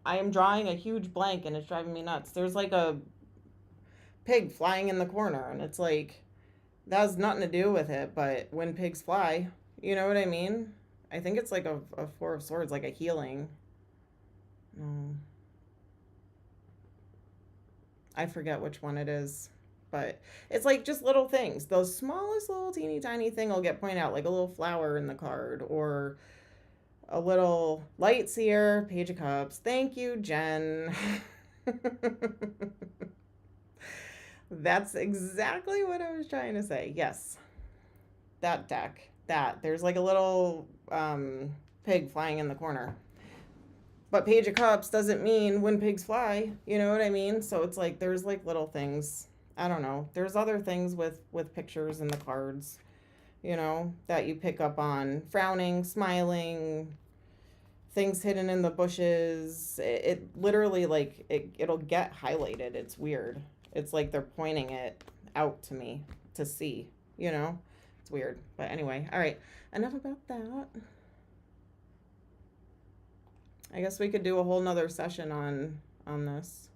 I am drawing a huge blank and it's driving me nuts. There's like a pig flying in the corner, and it's like, that has nothing to do with it, but when pigs fly, you know what I mean? I think it's like a Four of Swords, like a healing. I forget which one it is, but it's like just little things. The smallest little teeny tiny thing will get pointed out, like a little flower in the card, or a little light seer, Page of Cups. Thank you, Jen. That's exactly what I was trying to say. Yes. That deck. There's like a little pig flying in the corner. But Page of Cups doesn't mean when pigs fly. You know what I mean? So it's like, there's like little things. I don't know. There's other things with pictures in the cards, that you pick up on. Frowning, smiling, things hidden in the bushes. It literally, like, it'll get highlighted. It's weird. It's like they're pointing it out to me to see, It's weird. But anyway, all right. Enough about that. I guess we could do a whole nother session on this.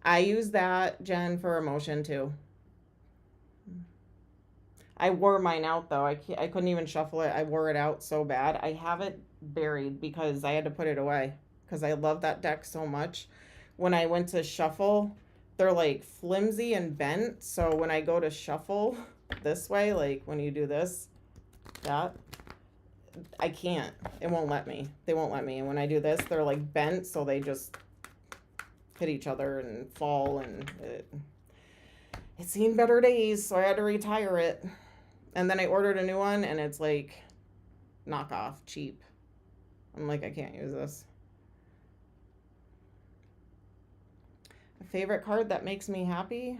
I use that, Jen, for emotion too. I wore mine out though. I couldn't even shuffle it. I wore it out so bad. I have it buried because I had to put it away because I love that deck so much. When I went to shuffle, they're like flimsy and bent. So when I go to shuffle this way, like when you do this, I can't. It won't let me. They won't let me. And when I do this, they're like bent, so they just hit each other and fall, and it's seen better days, so I had to retire it. And then I ordered a new one, and it's like knockoff, cheap. I'm like, I can't use this. A favorite card that makes me happy?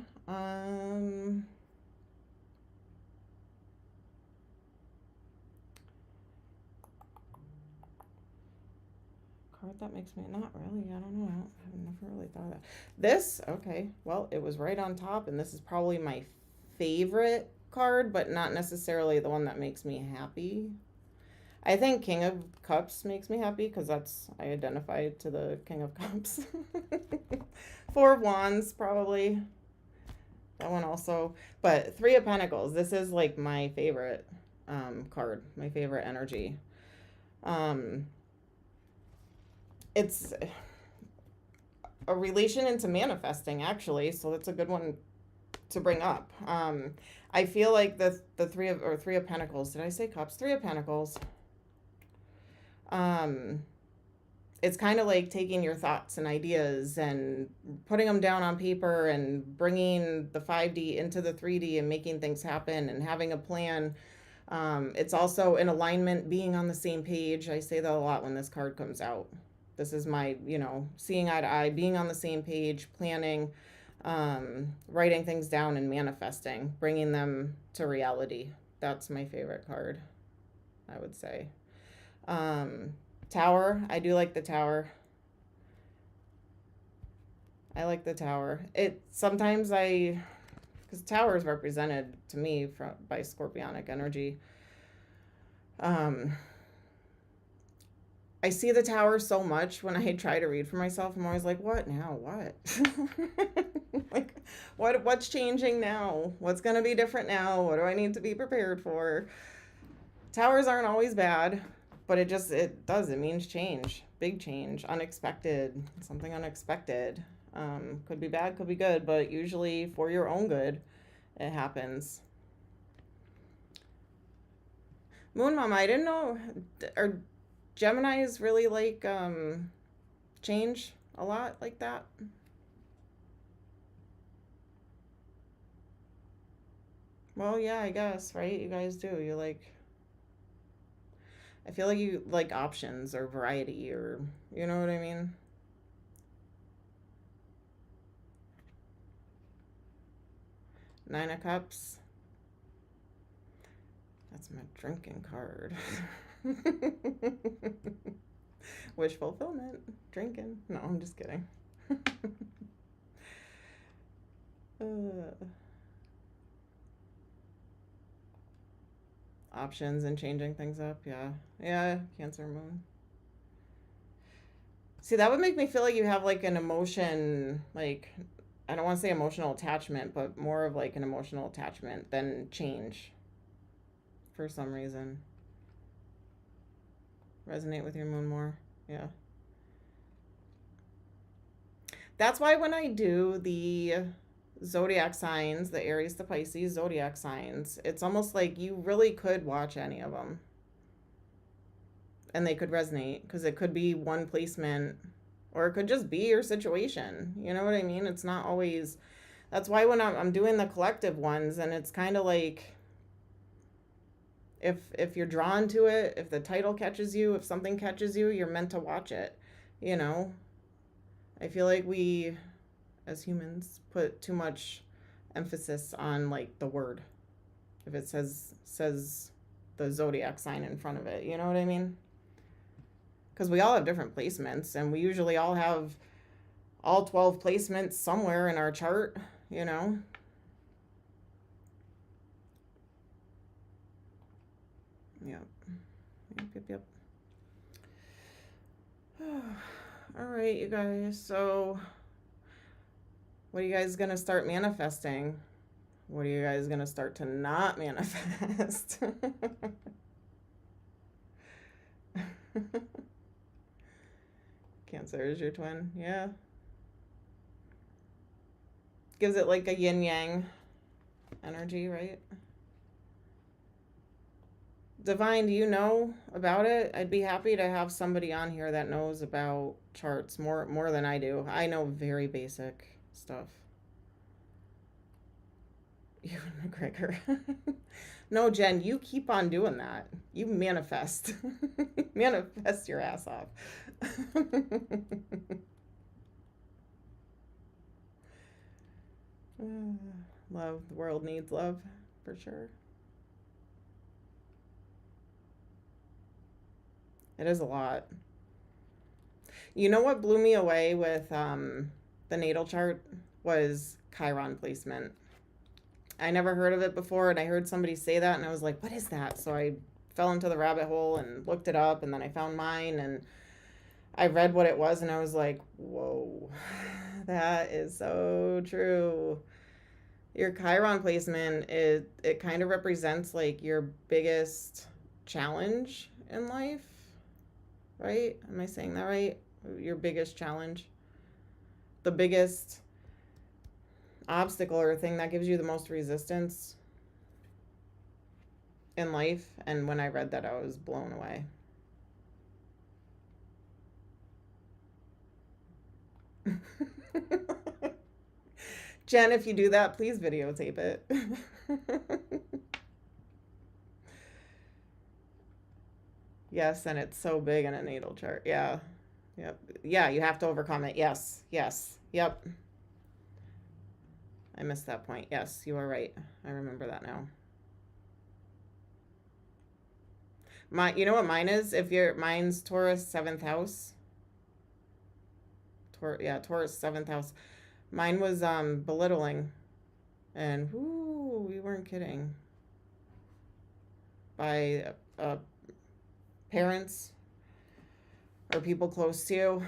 Card that makes me, not really, I don't know. I've never really thought of that. This, okay, well, it was right on top, and this is probably my favorite card, but not necessarily the one that makes me happy. I think King of Cups makes me happy because I identify to the King of Cups. Four of Wands, probably. That one also. But Three of Pentacles, this is like my favorite card, my favorite energy. It's a relation into manifesting, actually, so that's a good one to bring up. I feel like the Three of Pentacles. Did I say Cups? Three of Pentacles. It's kind of like taking your thoughts and ideas and putting them down on paper and bringing the 5D into the 3D and making things happen and having a plan. It's also in alignment, being on the same page. I say that a lot when this card comes out. This is my, seeing eye to eye, being on the same page, planning. Writing things down and manifesting, bringing them to reality. That's my favorite card, I would say. Tower. I do like the Tower. I like the Tower. Sometimes because Tower is represented to me by scorpionic energy. I see the Tower so much when I try to read for myself. I'm always like, what now? What? Like, what's changing now? What's going to be different now? What do I need to be prepared for? Towers aren't always bad, but it means change, big change, unexpected, something unexpected. Could be bad, could be good, but usually for your own good, it happens. Moon Mama, I didn't know, are Geminis really like change a lot like that? Well, yeah, I guess, right? You guys do. I feel like you like options or variety, or, you know what I mean? Nine of Cups. That's my drinking card. Wish fulfillment. Drinking. No, I'm just kidding. Options and changing things up. Yeah, Cancer Moon. See, that would make me feel like you have like an emotion, like, I don't want to say emotional attachment, but more of like an emotional attachment than change for some reason. Resonate with your moon more. Yeah. That's why when I do the zodiac signs, the Aries to Pisces zodiac signs, it's almost like you really could watch any of them and they could resonate, because it could be one placement or it could just be your situation. You know what I mean? It's not always. That's why when I'm doing the collective ones, and it's kind of like, if you're drawn to it, if the title catches you, if something catches you, you're meant to watch it. You know, I feel like we as humans put too much emphasis on like the word, if it says the zodiac sign in front of it, you know what I mean? Because we all have different placements, and we usually all have all 12 placements somewhere in our chart, you know. Yep. All right, you guys, so what are you guys gonna start manifesting? What are you guys gonna start to not manifest? Cancer is your twin. Yeah. Gives it like a yin yang energy, right? Divine, do you know about it? I'd be happy to have somebody on here that knows about charts more than I do. I know very basic stuff. You and McGregor. No, Jen, you keep on doing that. You manifest. Manifest your ass off. Love. The world needs love, for sure. It is a lot. You know what blew me away with the natal chart was Chiron placement. I never heard of it before, and I heard somebody say that, and I was like, what is that? So I fell into the rabbit hole and looked it up, and then I found mine, and I read what it was, and I was like, whoa, that is so true. Your Chiron placement, it kind of represents like your biggest challenge in life, right? Am I saying that right? Your biggest challenge, the biggest obstacle or thing that gives you the most resistance in life. And when I read that, I was blown away. Jen, if you do that, please videotape it. Yes, and it's so big in a natal chart. Yeah. Yep. Yeah, you have to overcome it. Yes. Yep. I missed that point. Yes, you are right. I remember that now. You know what mine is? Mine's Taurus 7th house. Taurus 7th house. Mine was belittling, and whoo, we weren't kidding. By parents or people close to you.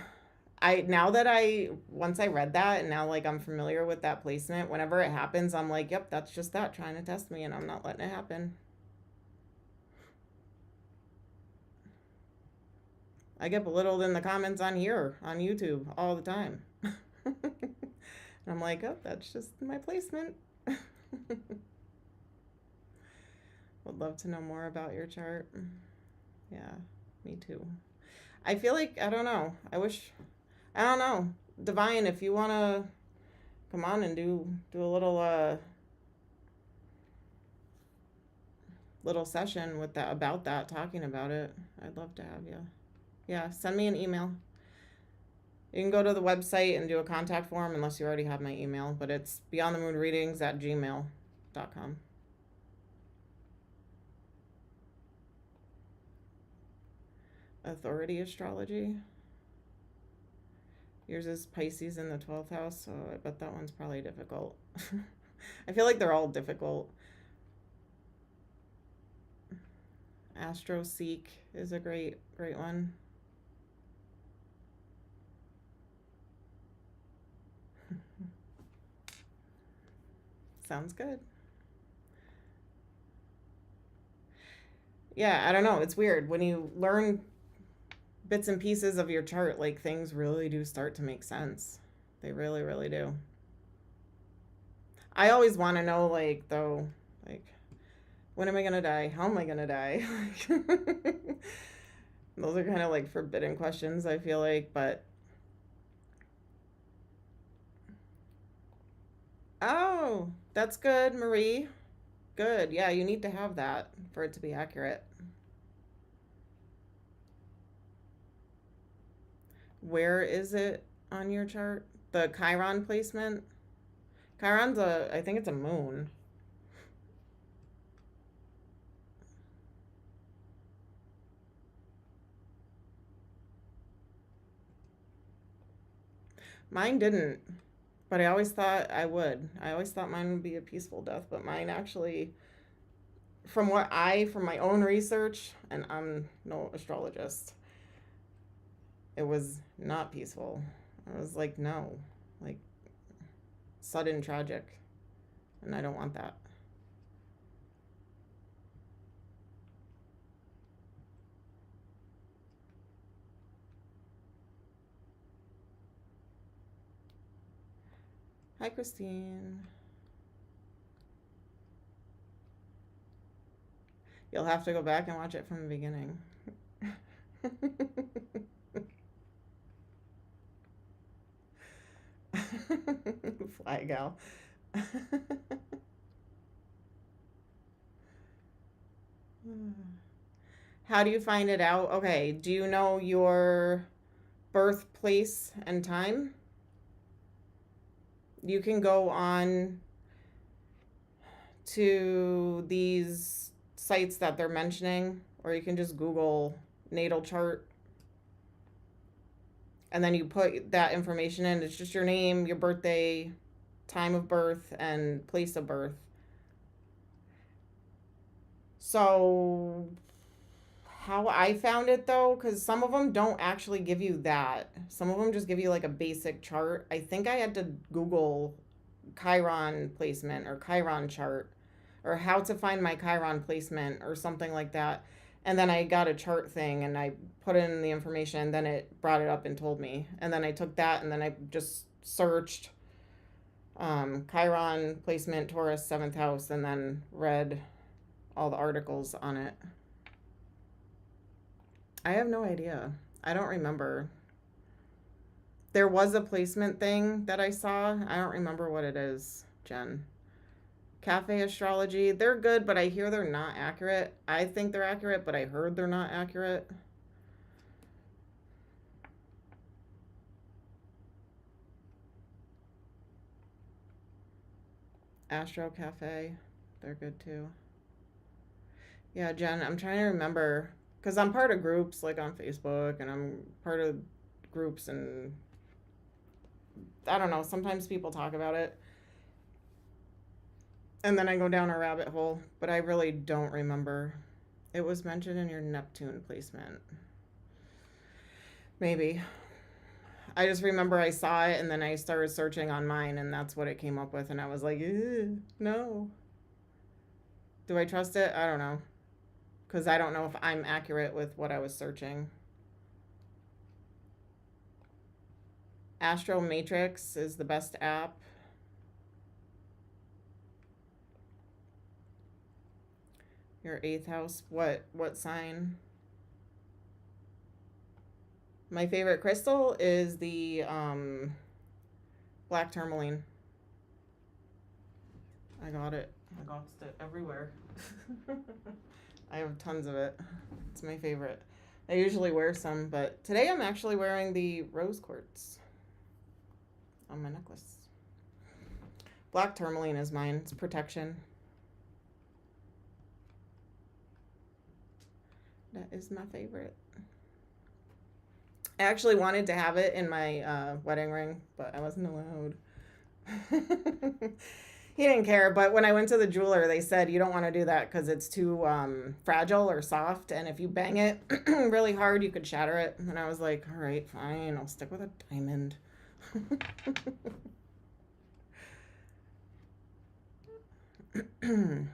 Once I read that, and now like I'm familiar with that placement, whenever it happens, I'm like, yep, that's just that trying to test me, and I'm not letting it happen. I get belittled in the comments on here, on YouTube, all the time. I'm like, oh, that's just my placement. Would love to know more about your chart. Yeah, me too. I feel like, I don't know. I don't know. Divine, if you want to come on and do a little session with that, about that, talking about it, I'd love to have you. Yeah, send me an email. You can go to the website and do a contact form unless you already have my email, but it's beyondthemoonreadings@gmail.com. Authority astrology. Yours is Pisces in the 12th house, so I bet that one's probably difficult. I feel like they're all difficult. Astro Seek is a great one. Sounds good. Yeah, I don't know. It's weird. When you learn bits and pieces of your chart, like things really do start to make sense. They really, really do. I always want to know, like, though, like, when am I going to die? How am I going to die? Those are kind of like forbidden questions, I feel like, but. Oh, that's good, Marie. Good. Yeah, you need to have that for it to be accurate. Where is it on your chart? The Chiron placement? Chiron's I think it's a moon. Mine didn't, but I always thought I would. I always thought mine would be a peaceful death, but mine actually, from my own research, and I'm no astrologist, it was not peaceful. I was like, no, like sudden tragic, and I don't want that. Hi, Christine. You'll have to go back and watch it from the beginning. Fly gal. How do you find it out? Okay, do you know your birthplace and time? You can go on to these sites that they're mentioning, or you can just Google natal chart. And then you put that information in. It's just your name, your birthday, time of birth, and place of birth. So how I found it, though, because some of them don't actually give you that. Some of them just give you like a basic chart. I think I had to Google Chiron placement or Chiron chart, or how to find my Chiron placement or something like that. And then I got a chart thing and I put in the information, and then it brought it up and told me. And then I took that and then I just searched Chiron placement, Taurus 7th house, and then read all the articles on it. I have no idea. I don't remember. There was a placement thing that I saw. I don't remember what it is, Jen. Cafe astrology, they're good, but I hear they're not accurate. I think they're accurate, but I heard they're not accurate. Astro Cafe, they're good too. Yeah, Jen, I'm trying to remember, because I'm part of groups like on Facebook, and I'm part of groups, and I don't know, sometimes people talk about it, and then I go down a rabbit hole, but I really don't remember. It was mentioned in your Neptune placement. Maybe. I just remember I saw it, and then I started searching on mine, and that's what it came up with, and I was like, no. Do I trust it? I don't know. Because I don't know if I'm accurate with what I was searching. Astro Matrix is the best app. Your 8th house. What sign? My favorite crystal is the black tourmaline. I got it everywhere. I have tons of it. It's my favorite. I usually wear some, but today I'm actually wearing the rose quartz on my necklace. Black tourmaline is mine. It's protection. That is my favorite. I actually wanted to have it in my wedding ring, but I wasn't allowed. He didn't care, but when I went to the jeweler, they said you don't want to do that because it's too fragile or soft, and if you bang it really hard, you could shatter it. And I was like, all right, fine, I'll stick with a diamond. Ooh,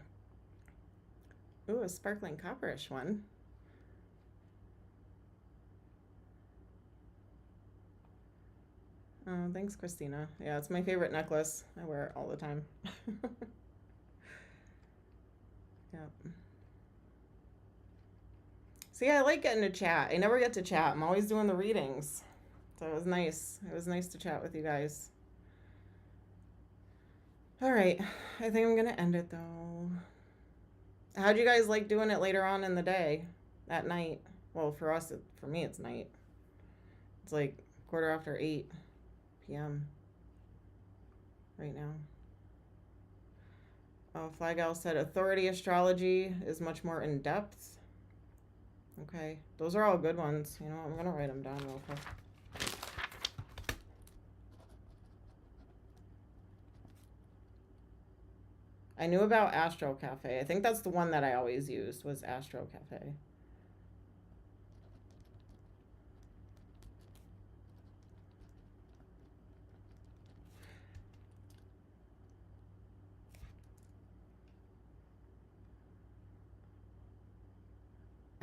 a sparkling copperish one. Oh, thanks, Christina. Yeah, it's my favorite necklace. I wear it all the time. Yep. See, I like getting to chat. I never get to chat. I'm always doing the readings. So it was nice. It was nice to chat with you guys. All right. I think I'm going to end it, though. How'd you guys like doing it later on in the day? At night? Well, for us, for me, it's night. It's like 8:15 p.m. right now. Oh, Flagal said authority astrology is much more in depth. Okay, those are all good ones. You know, I'm gonna write them down real quick. I knew about Astro Cafe. I think that's the one that I always used, was Astro Cafe.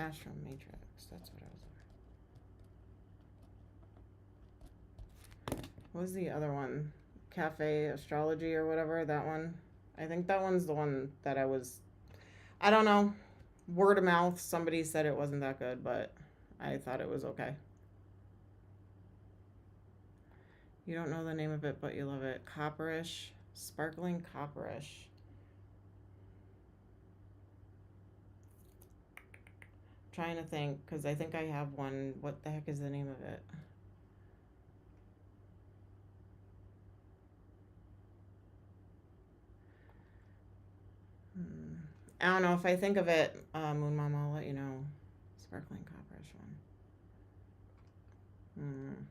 Astro Matrix, that's what I was. What was the other one? Cafe Astrology or whatever, that one. I think that one's the one that I don't know, word of mouth, somebody said it wasn't that good, but I thought it was okay. You don't know the name of it, but you love it. Copperish, sparkling copperish. Trying to think, because I think I have one. What the heck is the name of it? I don't know. If I think of it, Moon Mama, I'll let you know. Sparkling copperish one.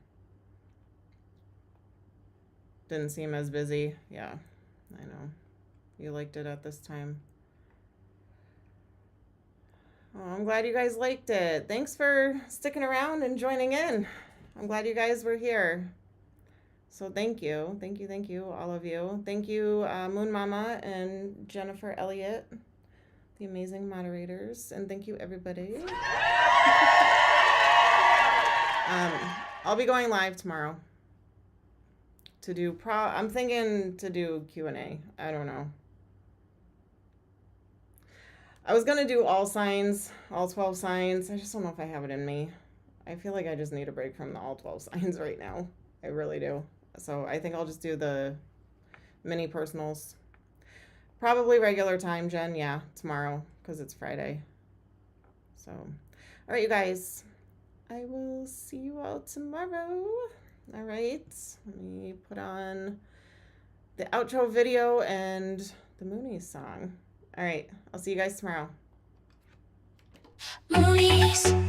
Didn't seem as busy. Yeah, I know. You liked it at this time. Oh, I'm glad you guys liked it. Thanks for sticking around and joining in. I'm glad you guys were here. So thank you. Thank you, all of you. Thank you, Moon Mama and Jennifer Elliott, the amazing moderators. And thank you, everybody. I'll be going live tomorrow to do I'm thinking to do Q&A. I don't know. I was going to do all signs, all 12 signs. I just don't know if I have it in me. I feel like I just need a break from the all 12 signs right now. I really do. So I think I'll just do the mini personals. Probably regular time, Jen. Yeah, tomorrow, because it's Friday. So, all right, you guys. I will see you all tomorrow. All right. Let me put on the outro video and the Moonies song. All right, I'll see you guys tomorrow. Moonies.